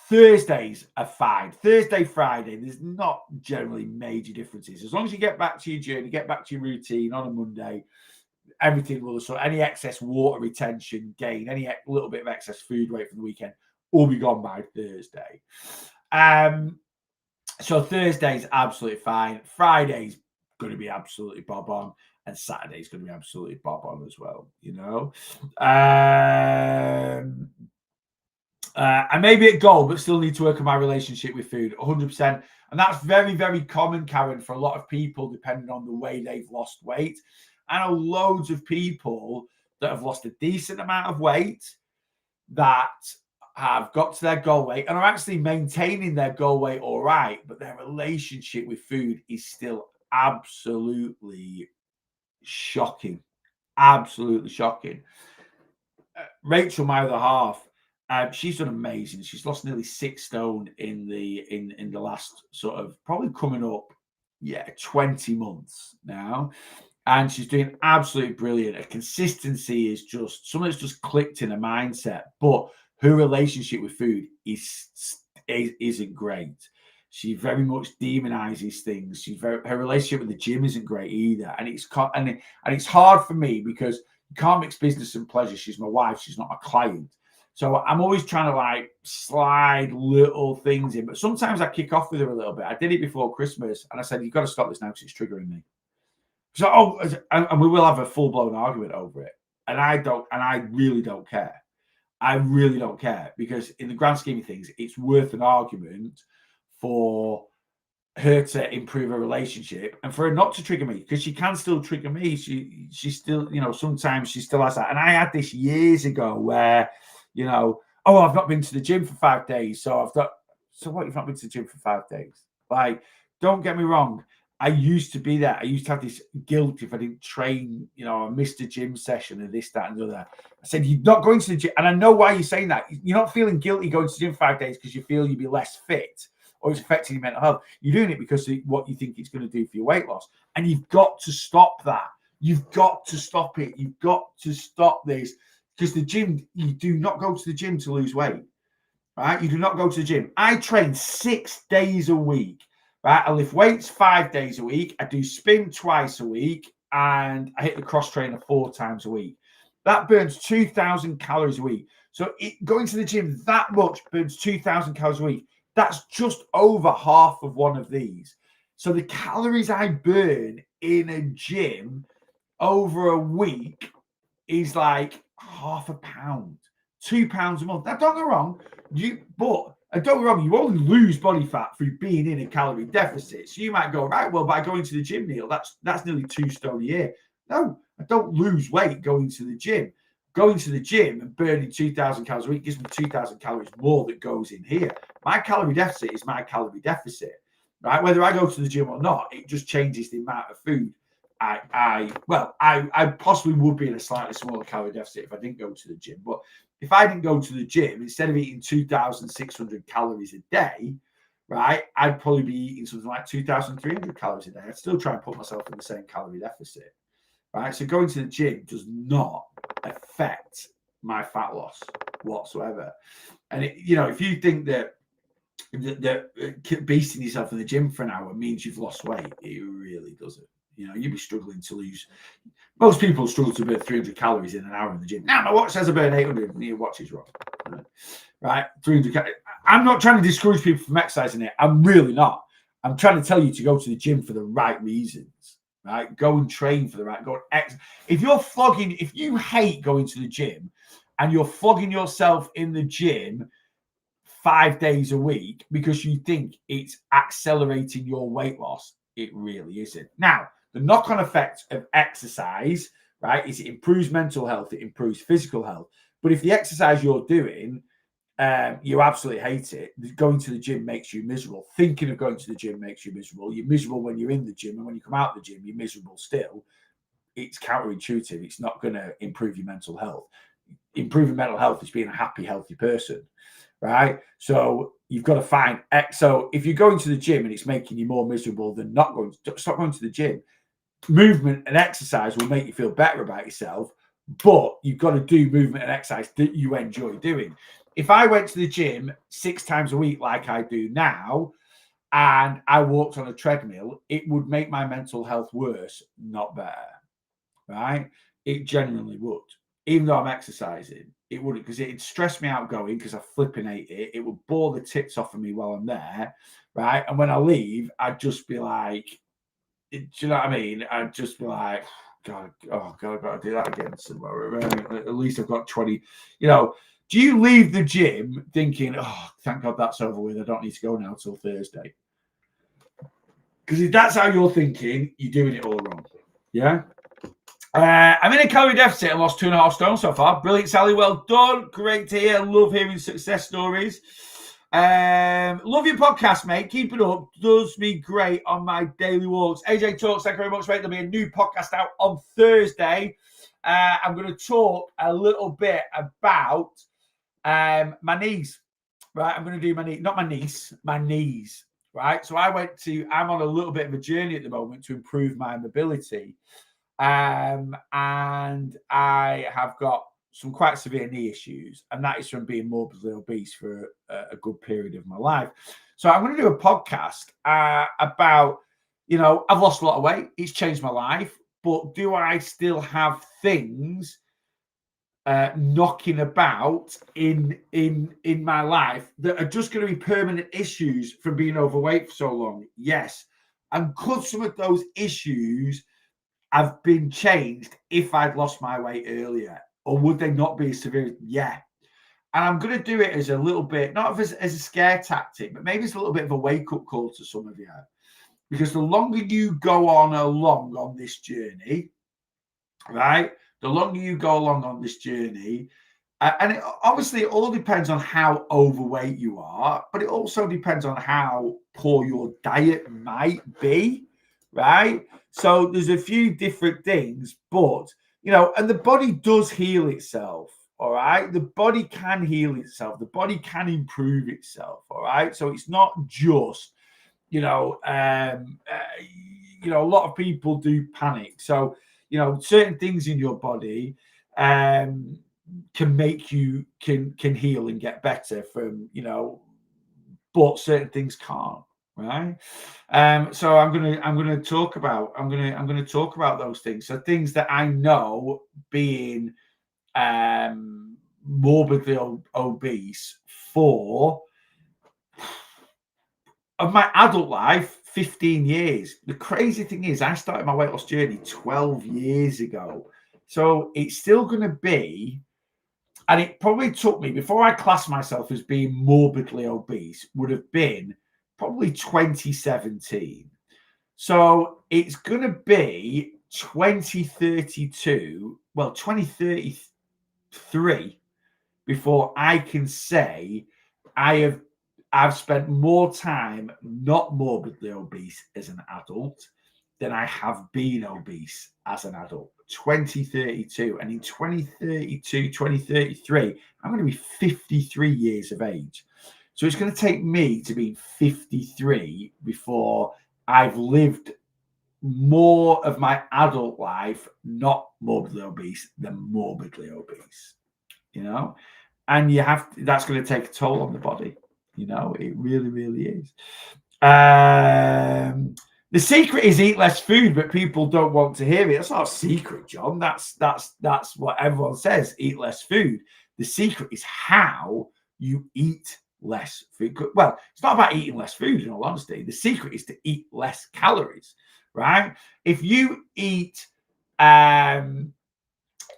Thursdays are fine. Thursday, Friday, there's not generally major differences. As long as you get back to your journey, get back to your routine on a Monday, everything will. So any excess water retention gain, any little bit of excess food weight from the weekend will be gone by Thursday. So Thursday's absolutely fine. Friday's going to be absolutely bob on, and Saturday's going to be absolutely bob on as well. You know. I may be at goal, but still need to work on my relationship with food, 100%. And that's very, very common, Karen, for a lot of people, depending on the way they've lost weight. I know loads of people that have lost a decent amount of weight that have got to their goal weight and are actually maintaining their goal weight all right, but their relationship with food is still absolutely shocking. Absolutely shocking. Rachel, my other half, she's done amazing. She's lost nearly 6 stone in the last sort of probably coming up, 20 months now. And she's doing absolutely brilliant. Her consistency is just something that's just clicked in her mindset. But her relationship with food isn't great. She very much demonizes things. Her relationship with the gym isn't great either. And it's hard for me because you can't mix business and pleasure. She's my wife. She's not my client. So I'm always trying to like slide little things in. But sometimes I kick off with her a little bit. I did it before Christmas. And I said, you've got to stop this now because it's triggering me. So, and we will have a full-blown argument over it. And I really don't care. I really don't care because in the grand scheme of things, it's worth an argument for her to improve her relationship and for her not to trigger me because she can still trigger me. She still, sometimes she still has that. And I had this years ago where, I've not been to the gym for 5 days. So what, you've not been to the gym for 5 days? Like, don't get me wrong. I used to be there. I used to have this guilt if I didn't train, I missed a gym session and this, that, and the other. I said, you're not going to the gym. And I know why you're saying that. You're not feeling guilty going to the gym 5 days because you feel you'll be less fit or it's affecting your mental health. You're doing it because of what you think it's going to do for your weight loss. And you've got to stop that. You've got to stop it. You've got to stop this because the gym, you do not go to the gym to lose weight, right? You do not go to the gym. I train 6 days a week. Right, I lift weights 5 days a week. I do spin twice a week, and I hit the cross trainer 4 times a week. That burns 2,000 calories a week. So going to the gym that much burns 2,000 calories a week. That's just over half of one of these. So the calories I burn in a gym over a week is like half a pound, 2 pounds a month. Now, don't get me wrong, and don't get me wrong, you only lose body fat through being in a calorie deficit. So you might go, right, well, by going to the gym, Neil, that's nearly 2 stone a year. No, I don't lose weight going to the gym. Going to the gym and burning 2,000 calories a week gives me 2,000 calories more that goes in here. My calorie deficit is my calorie deficit, right? Whether I go to the gym or not, it just changes the amount of food I possibly would be in a slightly smaller calorie deficit if I didn't go to the gym. But if I didn't go to the gym, instead of eating 2,600 calories a day, right, I'd probably be eating something like 2,300 calories a day. I'd still try and put myself in the same calorie deficit, right? So going to the gym does not affect my fat loss whatsoever. And if you think that beasting yourself in the gym for an hour means you've lost weight, it really doesn't. You'd be struggling to lose. Most people struggle to burn 300 calories in an hour in the gym. Now, my watch says I burn 800, and your watch is wrong. Right? 300. I'm not trying to discourage people from exercising it. I'm really not. I'm trying to tell you to go to the gym for the right reasons. Right? Go and train for the right. If you hate going to the gym, and you're flogging yourself in the gym 5 days a week because you think it's accelerating your weight loss, it really isn't. Now, the knock-on effect of exercise, right, is it improves mental health, it improves physical health. But if the exercise you're doing, you absolutely hate it, going to the gym makes you miserable. Thinking of going to the gym makes you miserable. You're miserable when you're in the gym, and when you come out of the gym, you're miserable still. It's counterintuitive. It's not going to improve your mental health. Improving mental health is being a happy, healthy person, right? So you've got to find. So if you're going to the gym and it's making you more miserable than not going, stop going to the gym. Movement and exercise will make you feel better about yourself, but you've got to do movement and exercise that you enjoy doing. If I went to the gym 6 times a week like I do now, and I walked on a treadmill, it would make my mental health worse, not better, right? It genuinely would. Even though I'm exercising, it wouldn't, because it'd stress me out going because I flipping hate it. It would bore the tits off of me while I'm there, right? And when I leave, I'd just be like, do you know what I mean? I'd just be like, God, I've got to do that again tomorrow. At least I've got 20, do Do you leave the gym thinking, oh, thank God that's over with. I don't need to go now till Thursday? Because if that's how you're thinking, you're doing it all wrong. Yeah. I'm in a calorie deficit and lost 2.5 stone so far. Brilliant, Sally. Well done. Great to hear. Love hearing success stories. Love your podcast, mate. Keep it up. Does me great on my daily walks. AJ Talks, thank you very much, mate. There'll be a new podcast out on Thursday. I'm going to talk a little bit about my knees. Right, I'm going to do my knee, not my niece, my knees. Right, so I'm on a little bit of a journey at the moment to improve my mobility. And I have got some quite severe knee issues, and that is from being morbidly obese for a good period of my life. So I'm going to do a podcast about, I've lost a lot of weight. It's changed my life, but do I still have things knocking about in my life that are just going to be permanent issues from being overweight for so long? Yes. And could some of those issues have been changed if I'd lost my weight earlier? Or would they not be as severe? Yeah. And I'm going to do it as a little bit, not as a scare tactic, but maybe it's a little bit of a wake-up call to some of you. Because the longer you go along on this journey, right, the longer you go along on this journey, and obviously it all depends on how overweight you are, but it also depends on how poor your diet might be, right? So there's a few different things, but, and the body does heal itself, all right? The body can heal itself. The body can improve itself, all right? So it's not just, a lot of people do panic. So, certain things in your body can make you can heal and get better from, but certain things can't. Right. So I'm gonna talk about those things. So things that I know, being morbidly obese for of my adult life, 15 years. The crazy thing is, I started my weight loss journey 12 years ago. So it's still going to be, and it probably took me, before I class myself as being morbidly obese, would have been probably 2017. So it's going to be 2033 before I can say I've spent more time not morbidly obese as an adult than I have been obese as an adult. 2032. And in 2033, I'm going to be 53 years of age. So it's going to take me to be 53 before I've lived more of my adult life not morbidly obese than morbidly obese, and that's going to take a toll on the body. It really, really is. The secret is eat less food, but people don't want to hear it. That's not a secret, John. That's what everyone says, eat less food. The secret is how you eat less food. Well, it's not about eating less food, in all honesty. The secret is to eat less calories, right? If you eat,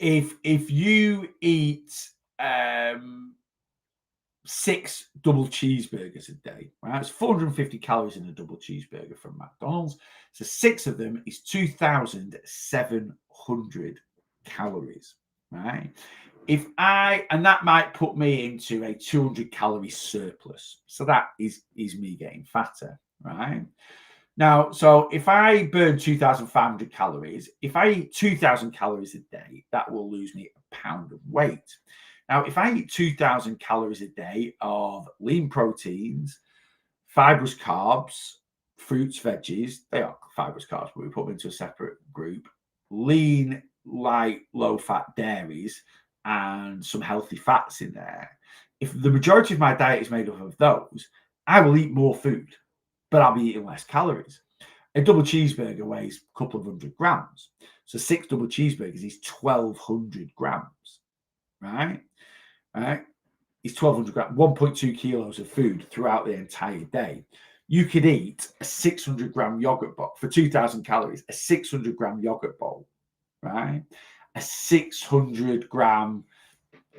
if you eat 6 double cheeseburgers a day, right? It's 450 calories in a double cheeseburger from McDonald's. So 6 of them is 2,700 calories, right? And that might put me into a 200 calorie surplus. So that is me getting fatter, right? Now, so if I burn 2,500 calories, if I eat 2,000 calories a day, that will lose me a pound of weight. Now, if I eat 2,000 calories a day of lean proteins, fibrous carbs, fruits, veggies, they are fibrous carbs, but we put them into a separate group, lean, light, low-fat dairies, and some healthy fats in there. If the majority of my diet is made up of those, I will eat more food, but I'll be eating less calories. A double cheeseburger weighs a couple of 100 grams. So 6 double cheeseburgers is 1,200 grams, right? It's 1,200 grams, 1.2 kilos of food throughout the entire day. You could eat a 600 gram yogurt bowl for 2,000 calories, a 600 gram yogurt bowl, right? A 600 gram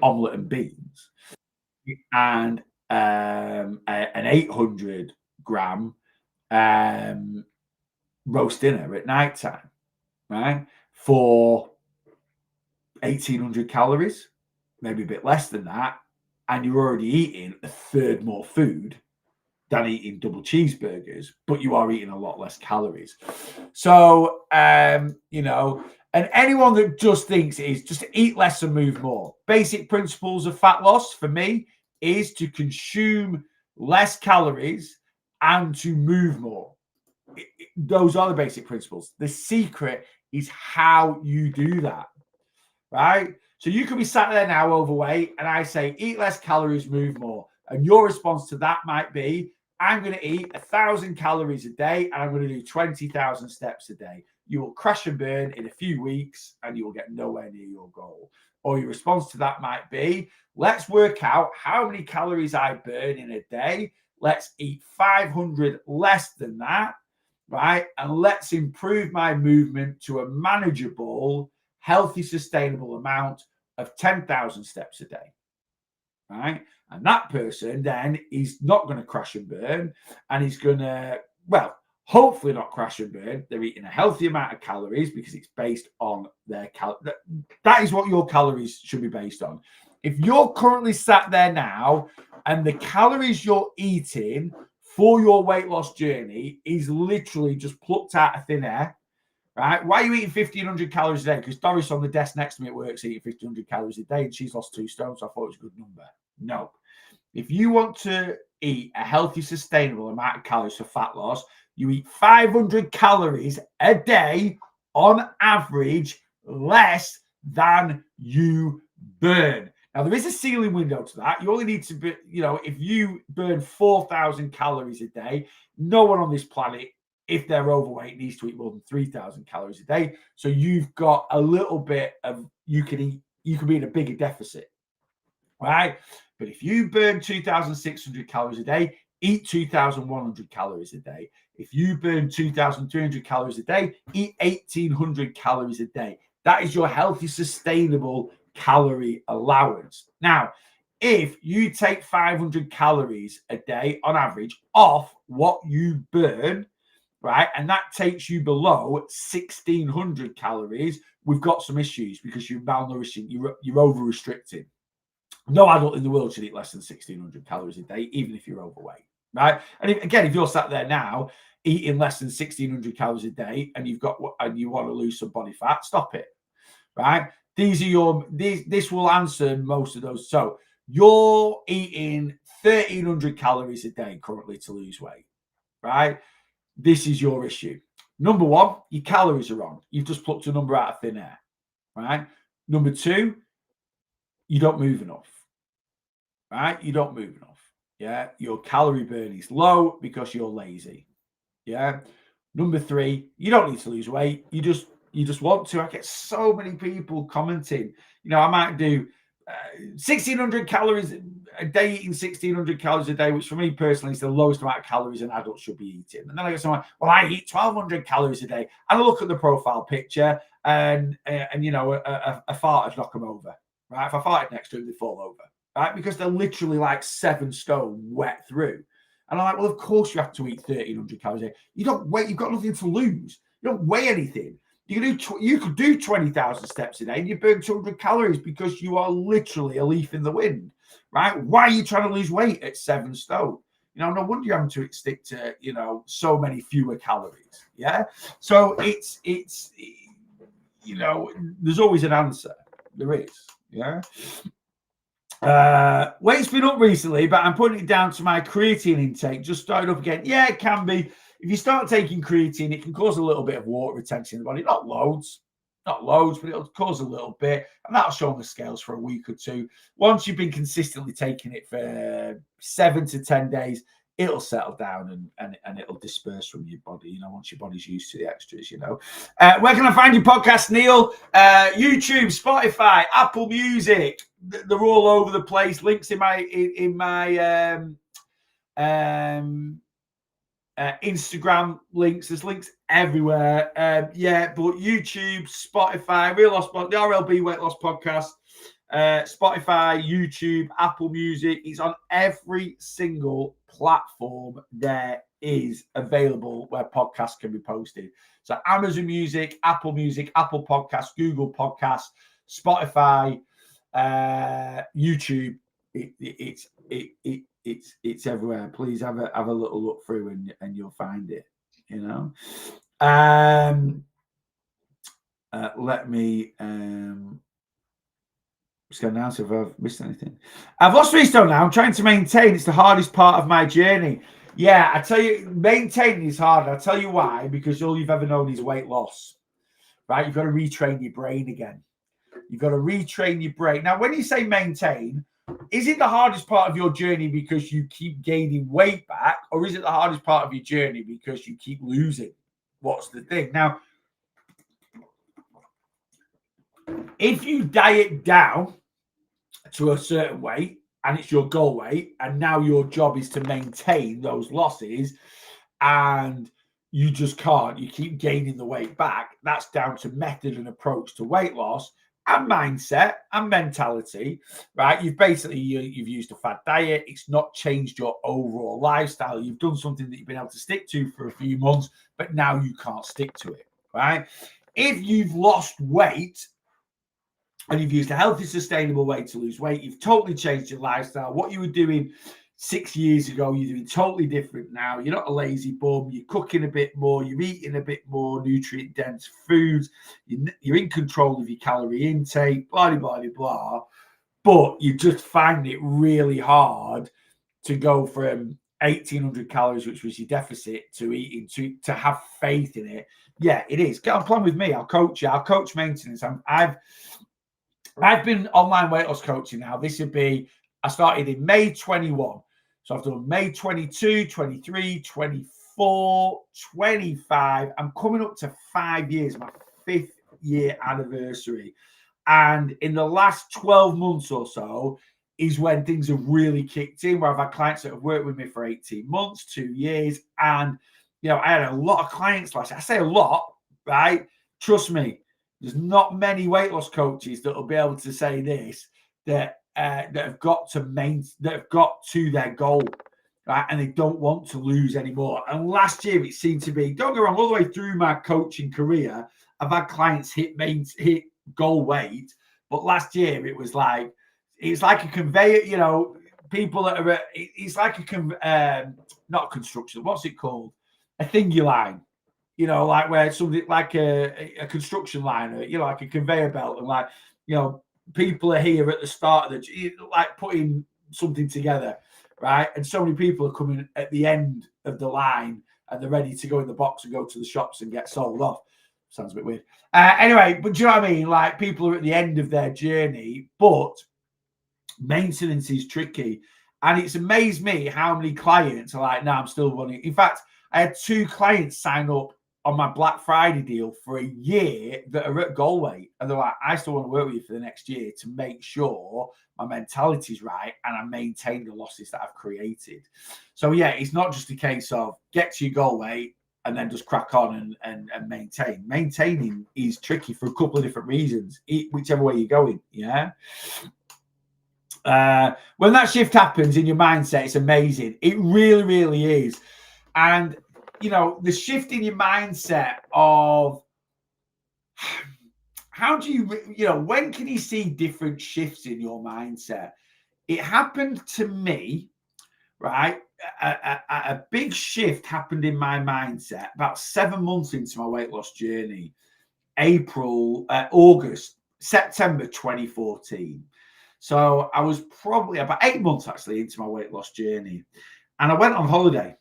omelette and beans. and an 800 gram roast dinner at night time, right? For 1,800 calories, maybe a bit less than that. And you're already eating a third more food than eating double cheeseburgers, but you are eating a lot less calories. So, you know, and anyone that just thinks it is just eat less and move more. Basic principles of fat loss for me is to consume less calories and to move more. Those are the basic principles. The secret is how you do that, right? So you could be sat there now overweight, and I say, eat less calories, move more. And your response to that might be, I'm going to eat 1,000 calories a day and I'm going to do 20,000 steps a day. You will crash and burn in a few weeks and you will get nowhere near your goal. Or your response to that might be, let's work out how many calories I burn in a day. Let's eat 500 less than that, right? And let's improve my movement to a manageable, healthy, sustainable amount of 10,000 steps a day, right? And that person then is not going to crash and burn, and he's going to, well, hopefully not crash and burn. They're eating a healthy amount of calories because it's based on their that is what your calories should be based on. If you're currently sat there now and the calories you're eating for your weight loss journey is literally just plucked out of thin air, right? Why are you eating 1,500 calories a day? Because Doris on the desk next to me at work is eating 1,500 calories a day and she's lost 2 stones. So I thought it was a good number. No. If you want to eat a healthy, sustainable amount of calories for fat loss, you eat 500 calories a day on average, less than you burn. Now, there is a ceiling window to that. You only need to be, you know, if you burn 4,000 calories a day, no one on this planet, if they're overweight, needs to eat more than 3,000 calories a day. So you've got a little bit of, you can be in a bigger deficit, right? But if you burn 2,600 calories a day, eat 2,100 calories a day. If you burn 2,300 calories a day, eat 1,800 calories a day. That is your healthy, sustainable calorie allowance. Now, if you take 500 calories a day on average off what you burn, right, and that takes you below 1,600 calories, we've got some issues because you're malnourishing, you're over restricting. No adult in the world should eat less than 1,600 calories a day, even if you're overweight, right? And if you're sat there now eating less than 1,600 calories a day and you want to lose some body fat, stop it, right? This will answer most of those. So you're eating 1,300 calories a day currently to lose weight, right? This is your issue. Number one, your calories are wrong. You've just plucked a number out of thin air, right? Number two, you don't move enough, right? You don't move enough. Yeah. Your calorie burn is low because you're lazy. Yeah. Number three, you don't need to lose weight. You just want to. I get so many people commenting. You know, I might do 1,600 calories a day, eating 1,600 calories a day, which for me personally is the lowest amount of calories an adult should be eating. And then I get someone, well, I eat 1,200 calories a day. And I look at the profile picture and you know, a fart would knock them over, right? If I farted next to them, they fall over, right? Because they're literally like 7 stone wet through. And I'm like, well, of course you have to eat 1,300 calories a day. You don't weigh, you've got nothing to lose. You don't weigh anything. You could do 20,000 steps a day and you burn 200 calories because you are literally a leaf in the wind, right? Why are you trying to lose weight at 7 stone? You know, no wonder you're having to stick to, you know, so many fewer calories. Yeah. So it's, you know, there's always an answer. There is. Yeah. Weight's been up recently, but I'm putting it down to my creatine intake. Just started up again. Yeah, it can be. If you start taking creatine, it can cause a little bit of water retention in the body. Not loads, but it'll cause a little bit. And that'll show on the scales for a week or two. Once you've been consistently taking it for 7 to 10 days, it'll settle down and it'll disperse from your body, you know, once your body's used to the extras, you know. Where can I find your podcast, Neil? YouTube, Spotify, Apple Music. They're all over the place. Links in my Instagram links. There's links everywhere. Yeah, but YouTube, Spotify, Real Loss, the RLB Weight Loss Podcast. Spotify, YouTube, Apple Music. It's on every single platform there is available where podcasts can be posted. So Amazon Music, Apple Podcasts, Google Podcasts, Spotify, YouTube. It's everywhere. Please have a little look through and you'll find it. You know. Let me just go now, so if I've missed anything. I've lost 3 stone now. I'm trying to maintain. It's the hardest part of my journey. Yeah, I tell you, maintaining is hard. I'll tell you why. Because all you've ever known is weight loss, right? You've got to retrain your brain again. You've got to retrain your brain. Now, when you say maintain, is it the hardest part of your journey because you keep gaining weight back? Or is it the hardest part of your journey because you keep losing? What's the thing? Now, if you diet down to a certain weight and it's your goal weight, and now your job is to maintain those losses and you just can't, you keep gaining the weight back, that's down to method and approach to weight loss and mindset and mentality, right? You've used a fad diet. It's not changed your overall lifestyle. You've done something that you've been able to stick to for a few months, but now you can't stick to it, right? If you've lost weight and you've used a healthy, sustainable way to lose weight, you've totally changed your lifestyle. What you were doing 6 years ago, you're doing totally different now. You're not a lazy bum. You're cooking a bit more. You're eating a bit more nutrient-dense foods. You're in control of your calorie intake, blah, blah, blah, blah. But you just find it really hard to go from 1,800 calories, which was your deficit, to eating, to have faith in it. Yeah, it is. Get on plan with me. I'll coach you. I'll coach maintenance. I've been online weight loss coaching now. I started in May 21. So I've done May 22, 23, 24, 25. I'm coming up to 5 years, my 5th year anniversary. And in the last 12 months or so is when things have really kicked in, where I've had clients that have worked with me for 18 months, 2 years. And, I had a lot of clients last year. I say a lot, right? Trust me. There's not many weight loss coaches that will be able to say this, that have got to their goal, right? And they don't want to lose anymore. And last year it seemed to be, don't get wrong, all the way through my coaching career, I've had clients hit goal weight, but last year it's like a conveyor. People that are it's like not a construction. What's it called? A thingy line. Like where something like a construction line, like a conveyor belt, and people are here at the start of like putting something together, right? And so many people are coming at the end of the line and they're ready to go in the box and go to the shops and get sold off. Sounds a bit weird. Anyway, but do you know what I mean? Like people are at the end of their journey, but maintenance is tricky. And it's amazed me how many clients are like, no, I'm still running. In fact, I had 2 clients sign up on my Black Friday deal for a year that are at goal weight. And they're like, I still want to work with you for the next year to make sure my mentality is right and I maintain the losses that I've created. So yeah, it's not just a case of get to your goal weight and then just crack on and maintain. Maintaining is tricky for a couple of different reasons, whichever way you're going, yeah? When that shift happens in your mindset, it's amazing. It really, really is. And the shift in your mindset of how do you, when can you see different shifts in your mindset? It happened to me, right? A big shift happened in my mindset about 7 months into my weight loss journey, September 2014. So I was probably about 8 months actually into my weight loss journey. And I went on holiday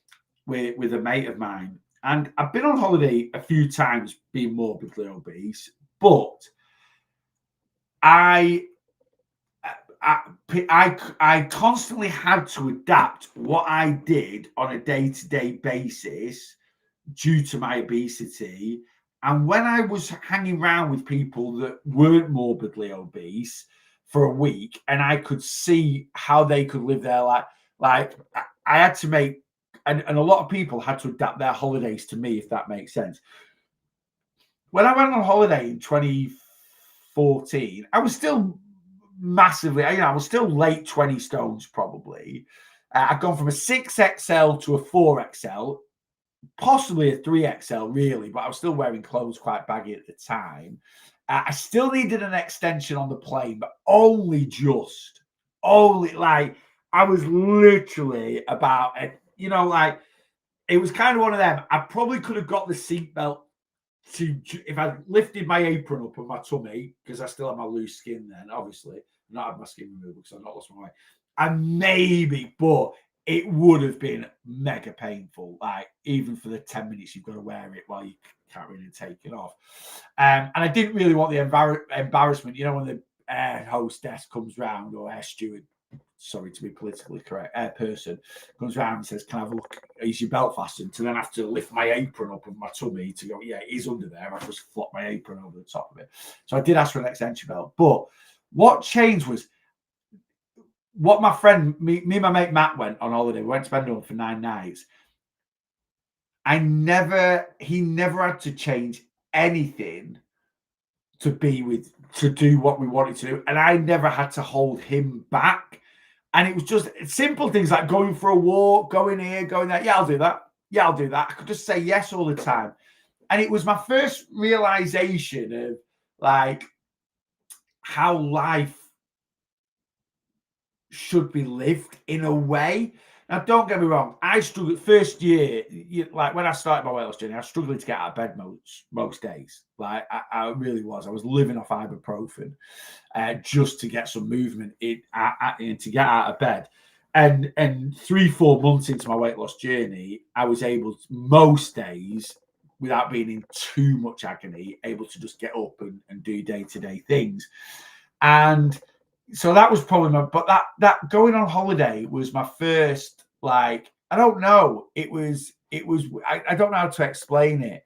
with a mate of mine. And I've been on holiday a few times being morbidly obese, but I constantly had to adapt what I did on a day-to-day basis due to my obesity. And when I was hanging around with people that weren't morbidly obese for a week, and I could see how they could live their life, like I had to make, and a lot of people had to adapt their holidays to me, if that makes sense. When I went on holiday in 2014, I was still massively, I was still late 20 stones probably. I'd gone from a 6XL to a 4XL, possibly a 3XL really, but I was still wearing clothes quite baggy at the time. I still needed an extension on the plane, but only like I was literally about, like it was kind of one of them. I probably could have got the seatbelt if I lifted my apron up on my tummy, because I still had my loose skin then, obviously, not had my skin removed because I've not lost my weight. And maybe, but it would have been mega painful. Like, even for the 10 minutes you've got to wear it while you can't really take it off. And I didn't really want the embarrassment, when the air hostess comes round, or air steward, sorry to be politically correct, person comes round and says, "Can I have a look? Is your belt fastened?" To then have to lift my apron up on my tummy to go, "Yeah, it is under there." I just flop my apron over the top of it. So I did ask for an extension belt. But what changed was what my friend, me and my mate Matt went on holiday. We went to Benidorm for 9 nights. He never had to change anything to do what we wanted to do. And I never had to hold him back. And it was just simple things like going for a walk, going here, going there. Yeah, I'll do that. Yeah, I'll do that. I could just say yes all the time. And it was my first realization of like how life should be lived in a way. Now, don't get me wrong. I struggled first year, like when I started my weight loss journey, I was struggling to get out of bed most days. Like I really was. I was living off ibuprofen just to get some movement in to get out of bed. And 3-4 months into my weight loss journey, I was able to, most days, without being in too much agony, able to just get up and do day-to-day things. And so that was probably but that going on holiday was my first, like, I don't know. It was, I don't know how to explain it.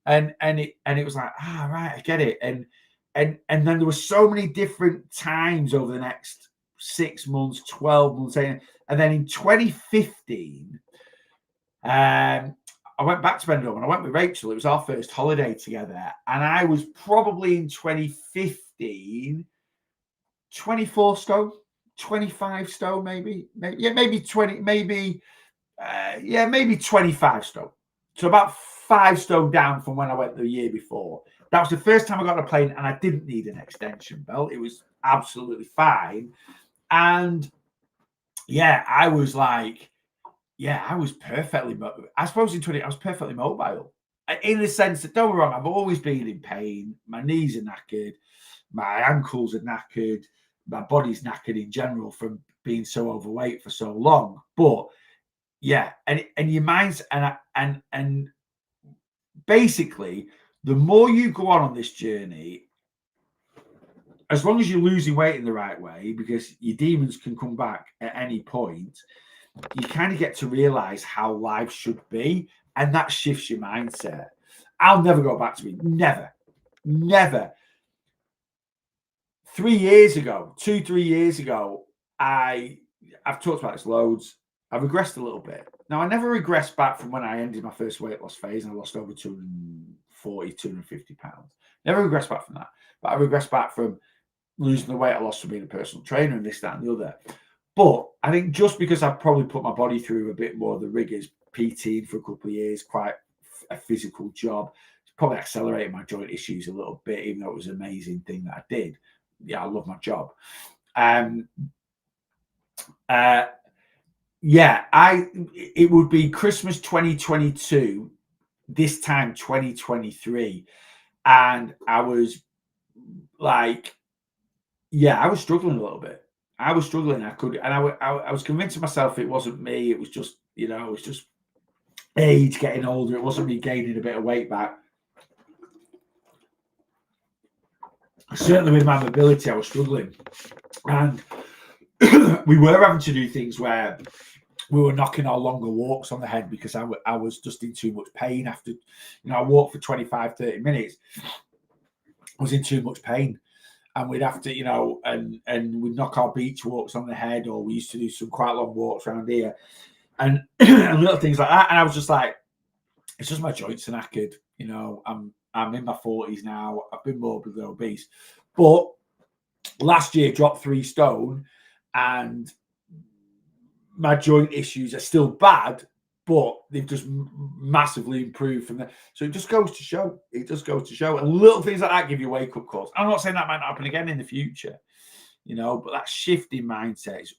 And it was like, right, I get it. And then there were so many different times over the next 6 months, 12 months. And then in 2015, I went back to Benidorm and I went with Rachel. It was our first holiday together. And I was probably in 2015, 24 stone, 25 stone, maybe 20, maybe 25 stone. So about 5 stone down from when I went the year before. That was the first time I got on a plane and I didn't need an extension belt. It was absolutely fine. And yeah, I was like, I was perfectly, I suppose I was perfectly mobile. In the sense that, don't get me wrong, I've always been in pain. My knees are knackered. My ankles are knackered. My body's knackered in general from being so overweight for so long. But yeah, and your mind's and basically, the more you go on this journey, as long as you're losing weight in the right way, because your demons can come back at any point, you kind of get to realize how life should be, and that shifts your mindset. I'll never go back to it. Never. 3 years ago, 2-3 years ago, I've talked about this loads. I regressed a little bit. Now, I never regressed back from when I ended my first weight loss phase and I lost over 240, 250 pounds. Never regressed back from that. But I regressed back from losing the weight I lost from being a personal trainer and this, that, and the other. But I think just because I've probably put my body through a bit more of the rigors, PT for a couple of years, quite a physical job, it's probably accelerated my joint issues a little bit, even though it was an amazing thing that I did. Yeah, I love my job. It would be Christmas 2022, this time 2023, and I was like, I was struggling a little bit. I was struggling. I was convincing myself it wasn't me. It was just, it was just age, getting older. It wasn't me gaining a bit of weight back. Certainly with my mobility, I was struggling. And we were having to do things where we were knocking our longer walks on the head because I was just in too much pain after, I walked for 25, 30 minutes. I was in too much pain. And we'd have to, and we'd knock our beach walks on the head, or we used to do some quite long walks around here and, and little things like that. And I was just like, it's just my joints are knackered. I'm in my 40s now. I've been morbidly obese. But last year dropped 3 stone, and my joint issues are still bad, but they've just massively improved from there. So it just goes to show. It just goes to show. And little things like that give you wake-up calls. I'm not saying that might not happen again in the future, you know, but that shift in mindset is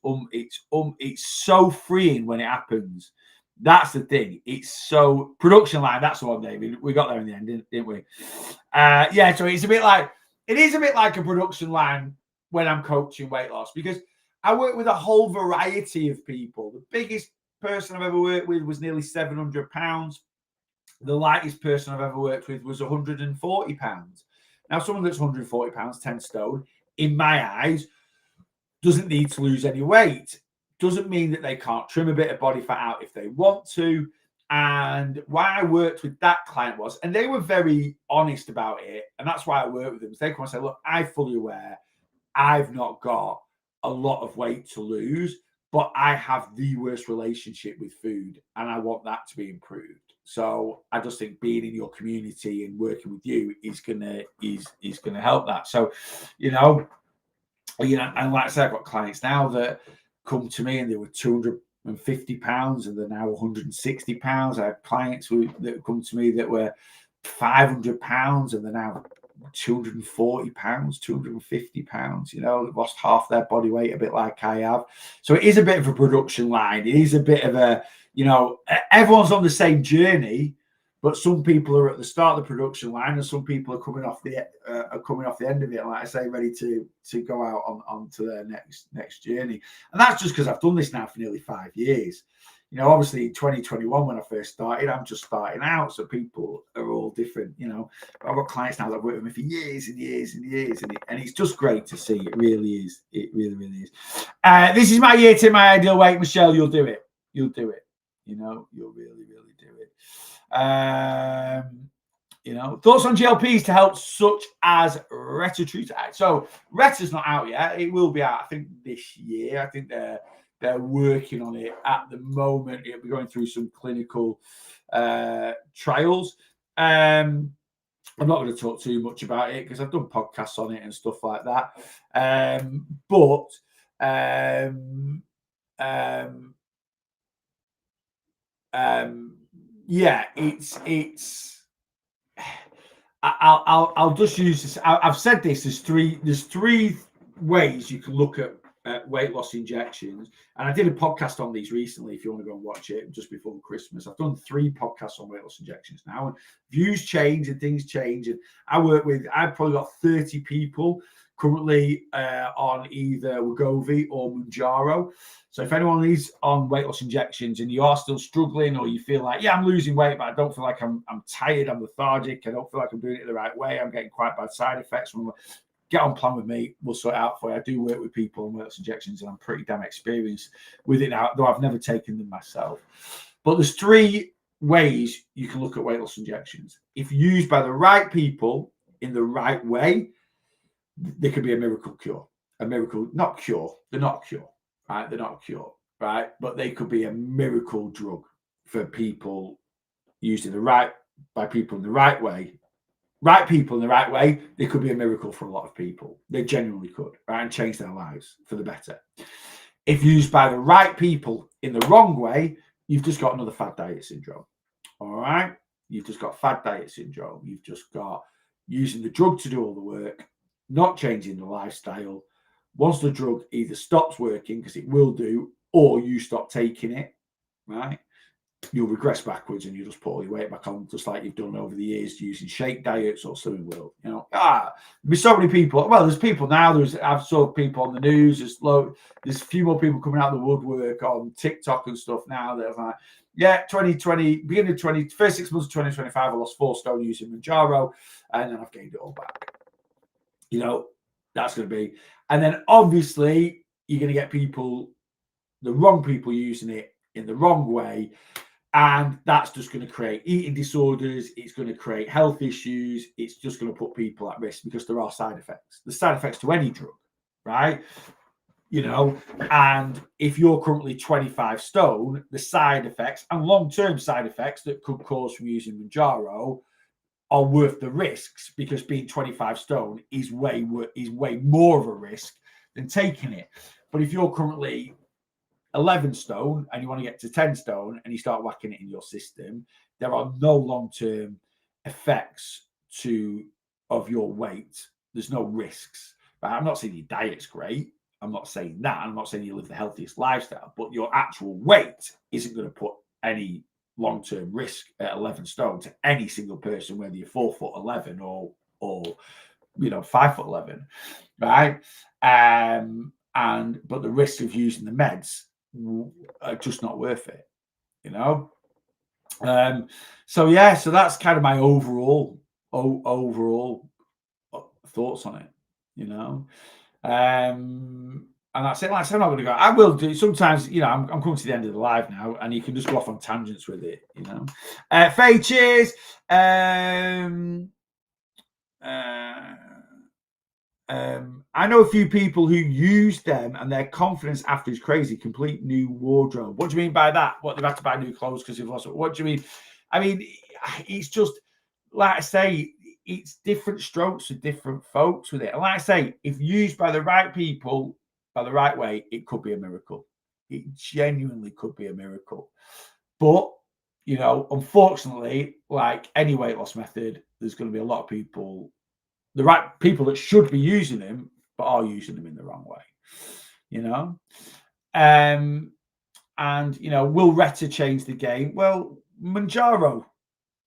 it's so freeing when it happens. That's the thing. It's so production line. That's the one, David. We got there in the end, didn't we? Yeah. So it's a bit like a production line when I'm coaching weight loss, because I work with a whole variety of people. The biggest person I've ever worked with was nearly 700 pounds. The lightest person I've ever worked with was 140 pounds. Now, someone that's 140 pounds, 10 stone, in my eyes, doesn't need to lose any weight. Doesn't mean that they can't trim a bit of body fat out if they want to. And why I worked with that client was, and they were very honest about it, and that's why I worked with them. They come and say, look, I'm fully aware I've not got a lot of weight to lose, but I have the worst relationship with food, and I want that to be improved. So I just think being in your community and working with you is gonna help that. So, you know, and like I said, I've got clients now that come to me and they were 250 pounds and they're now 160 pounds. I have clients that come to me that were 500 pounds and they're now 240 pounds, 250 pounds, you know, they've lost half their body weight, a bit like I have. So it is a bit of a production line. It is a bit of a, you know, everyone's on the same journey, but some people are at the start of the production line and some people are coming off the end of it, and like I say, ready to go out onto their next journey. And that's just because I've done this now for nearly 5 years. You know, obviously 2021 when I first started, I'm just starting out, so people are all different. You know, I've got clients now that have worked with me for years and years and years, and it's just great to see. It really is. It really, really is. This is my year to my ideal weight, Michelle. You'll do it. You'll do it. You know, you'll really, really do it. You know, thoughts on GLPs to help, such as retatrutide. So Reta's not out yet. It will be out, I think, this year. I think they're working on it at the moment. It'll be going through some clinical trials. I'm not going to talk too much about it because I've done podcasts on it and stuff like that. Yeah, it's. I'll just use this. I've said this. There's three ways you can look at weight loss injections, and I did a podcast on these recently. If you want to go and watch it, just before Christmas, I've done 3 podcasts on weight loss injections now, and views change and things change. And I've probably got 30 people currently on either Wegovy or Mounjaro. So if anyone is on weight loss injections and you are still struggling, or you feel like, yeah, I'm losing weight, but I don't feel like I'm tired, I'm lethargic, I don't feel like I'm doing it the right way, I'm getting quite bad side effects, get on plan with me, we'll sort it out for you. I do work with people on weight loss injections and I'm pretty damn experienced with it now, though I've never taken them myself. But there's 3 ways you can look at weight loss injections. If used by the right people in the right way, they could be a miracle cure. A miracle, not cure. They're not a cure, right? They're not a cure, right? But they could be a miracle drug for people used by people in the right way. Right people in the right way, they could be a miracle for a lot of people. They genuinely could, right? And change their lives for the better. If used by the right people in the wrong way, you've just got another fad diet syndrome. All right? You've just got fad diet syndrome. You've just got using the drug to do all the work, not changing the lifestyle. Once the drug either stops working, because it will do, or you stop taking it, right? You'll regress backwards and you just put all your weight back on, just like you've done over the years using shake diets or Slimming World. You know, there's so many people. Well, there's people now. I've saw people on the news. There's a few more people coming out of the woodwork on TikTok and stuff now that are like, yeah, 2020, beginning of first 6 months of 2025, I lost 4 stone using Mounjaro, and then I've gained it all back. You know, that's going to be, and then obviously you're going to get the wrong people using it in the wrong way. And that's just going to create eating disorders. It's going to create health issues. It's just going to put people at risk because there are side effects. There's side effects to any drug, right? You know, and if you're currently 25 stone, the side effects and long-term side effects that could cause from using Mounjaro are worth the risks, because being 25 stone is way more of a risk than taking it. But if you're currently 11 stone and you want to get to 10 stone and you start whacking it in your system, there are no long-term effects of your weight. There's no risks. But I'm not saying your diet's great. I'm not saying that. I'm not saying you live the healthiest lifestyle, but your actual weight isn't going to put any long-term risk at 11 stone to any single person, whether you're 4'11" or 5'11", right? But the risks of using the meds are just not worth it, So that's kind of my overall thoughts on it, and that's it. Like I said, I'm not going to go. I will do sometimes. I'm coming to the end of the live now, and you can just go off on tangents with it. Faye, cheers. I know a few people who use them, and their confidence after is crazy. Complete new wardrobe. What do you mean by that? What, they've had to buy new clothes because they've lost it? What do you mean? I mean, it's just like I say. It's different strokes for different folks with it. And like I say, if used by the right people, by the right way, it could be a miracle. It genuinely could be a miracle. But, unfortunately, like any weight loss method, there's going to be a lot of people, the right people that should be using them, but are using them in the wrong way, And, will Retta change the game? Well, Mounjaro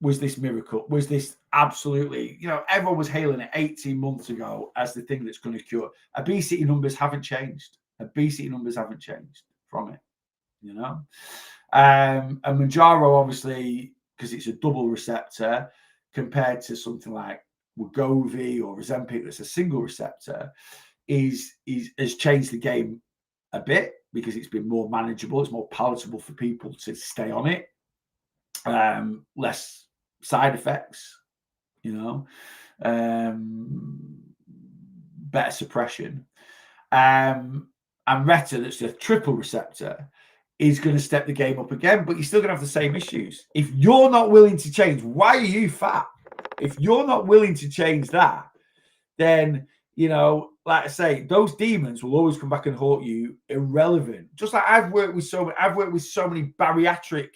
was this miracle, was this absolutely, everyone was hailing it 18 months ago as the thing that's going to cure. Obesity numbers haven't changed. From it, And Mounjaro, obviously, because it's a double receptor compared to something like Wegovy or Ozempic that's a single receptor, has changed the game a bit because it's been more manageable. It's more palatable for people to stay on it. Less side effects, better suppression. And Retta, that's a triple receptor, is going to step the game up again, but you're still going to have the same issues. If you're not willing to change, why are you fat? If you're not willing to change that, then, like I say, those demons will always come back and haunt you, irrelevant. Just like I've worked with so many bariatric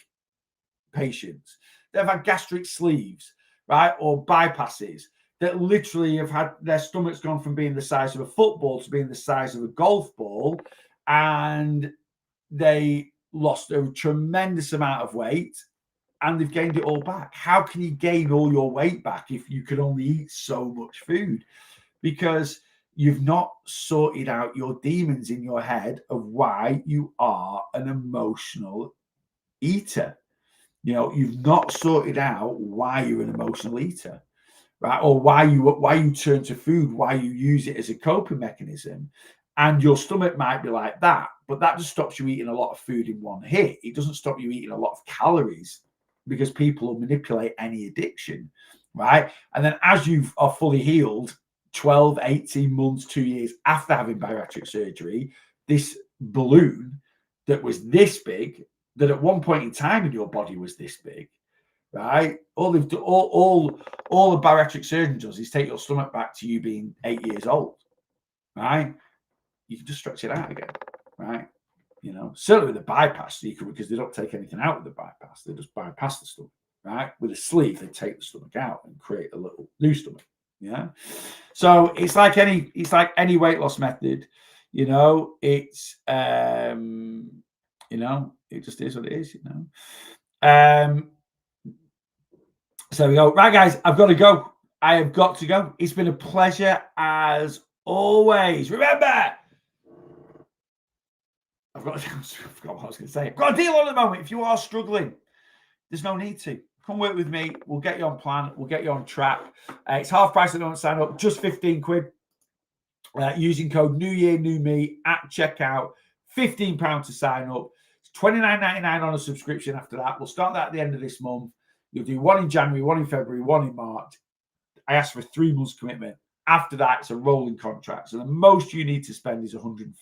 patients that have had gastric sleeves, right, or bypasses, that literally have had their stomachs gone from being the size of a football to being the size of a golf ball, and they lost a tremendous amount of weight and they've gained it all back. How can you gain all your weight back if you can only eat so much food? Because you've not sorted out your demons in your head of why you are an emotional eater. You've not sorted out why you're an emotional eater, right? Or why you turn to food, why you use it as a coping mechanism. And your stomach might be like that, but that just stops you eating a lot of food in one hit. It doesn't stop you eating a lot of calories, because people will manipulate any addiction, right? And then as you are fully healed, 12, 18 months, 2 years after having bariatric surgery, this balloon that was this big, that at one point in time in your body was this big, right? All the bariatric surgeon does is take your stomach back to you being 8 years old, right? You can just stretch it out again, right? Certainly with the bypass, because they don't take anything out of the bypass, they just bypass the stomach, right? With a sleeve, they take the stomach out and create a little new stomach. Yeah. So it's like any weight loss method, it's it just is what it is, So we go. Right, guys, I've got to go. I have got to go. It's been a pleasure as always. Remember, I forgot what I was going to say. I've got a deal on at the moment. If you are struggling, there's no need to. Come work with me. We'll get you on plan. We'll get you on track. It's half price if you don't sign up. Just 15 quid. Using code New Year New Me at checkout. £15 to sign up. It's $29.99 on a subscription after that. We'll start that at the end of this month. You'll do one in January, one in February, one in March. I asked for 3 months commitment. After that, it's a rolling contract. So the most you need to spend is £105.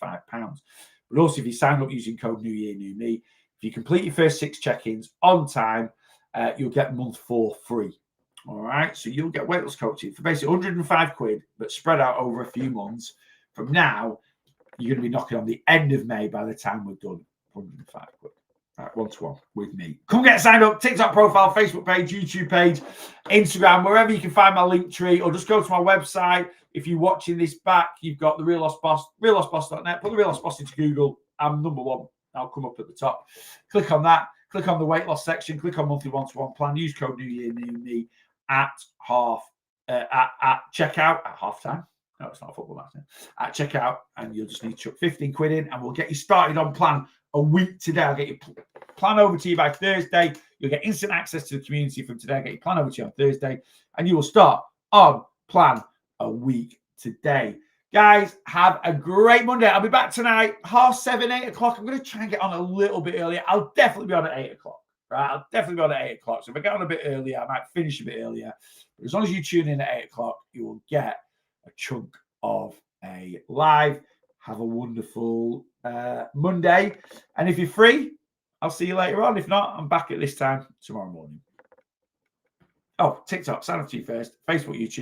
But also, if you sign up using code New Year New Me, if you complete your first 6 check-ins on time, you'll get month 4 free. All right. So you'll get weight loss coaching for basically 105 quid, but spread out over a few months. From now, you're going to be knocking on the end of May by the time we're done. 105 quid. Right, one-to-one with me. Come get signed up. TikTok profile, Facebook page, YouTube page, Instagram, wherever you can find my link tree, or just go to my website. If you're watching this back, you've got the Real Lost Boss, reallostboss.net. Put the Real Lost Boss into Google. I'm number one. I'll come up at the top. Click on that. Click on the weight loss section. Click on monthly one-to-one plan. Use code New Year New Me at checkout at halftime. No, it's not a football match. At checkout, and you'll just need to chuck 15 quid in, and we'll get you started on plan a week today. I'll get your plan over to you by Thursday. You'll get instant access to the community from today. I'll get your plan over to you on Thursday, and you will start on plan a week today. Guys, have a great Monday. I'll be back tonight, 7:30, 8 o'clock. I'm going to try and get on a little bit earlier. I'll definitely be on at 8 o'clock. Right? I'll definitely be on at 8 o'clock. So if I get on a bit earlier, I might finish a bit earlier. But as long as you tune in at 8 o'clock, you will get a chunk of a live. Have a wonderful Monday. And if you're free, I'll see you later on. If not, I'm back at this time tomorrow morning. Oh, TikTok, sign up to you first. Facebook, YouTube.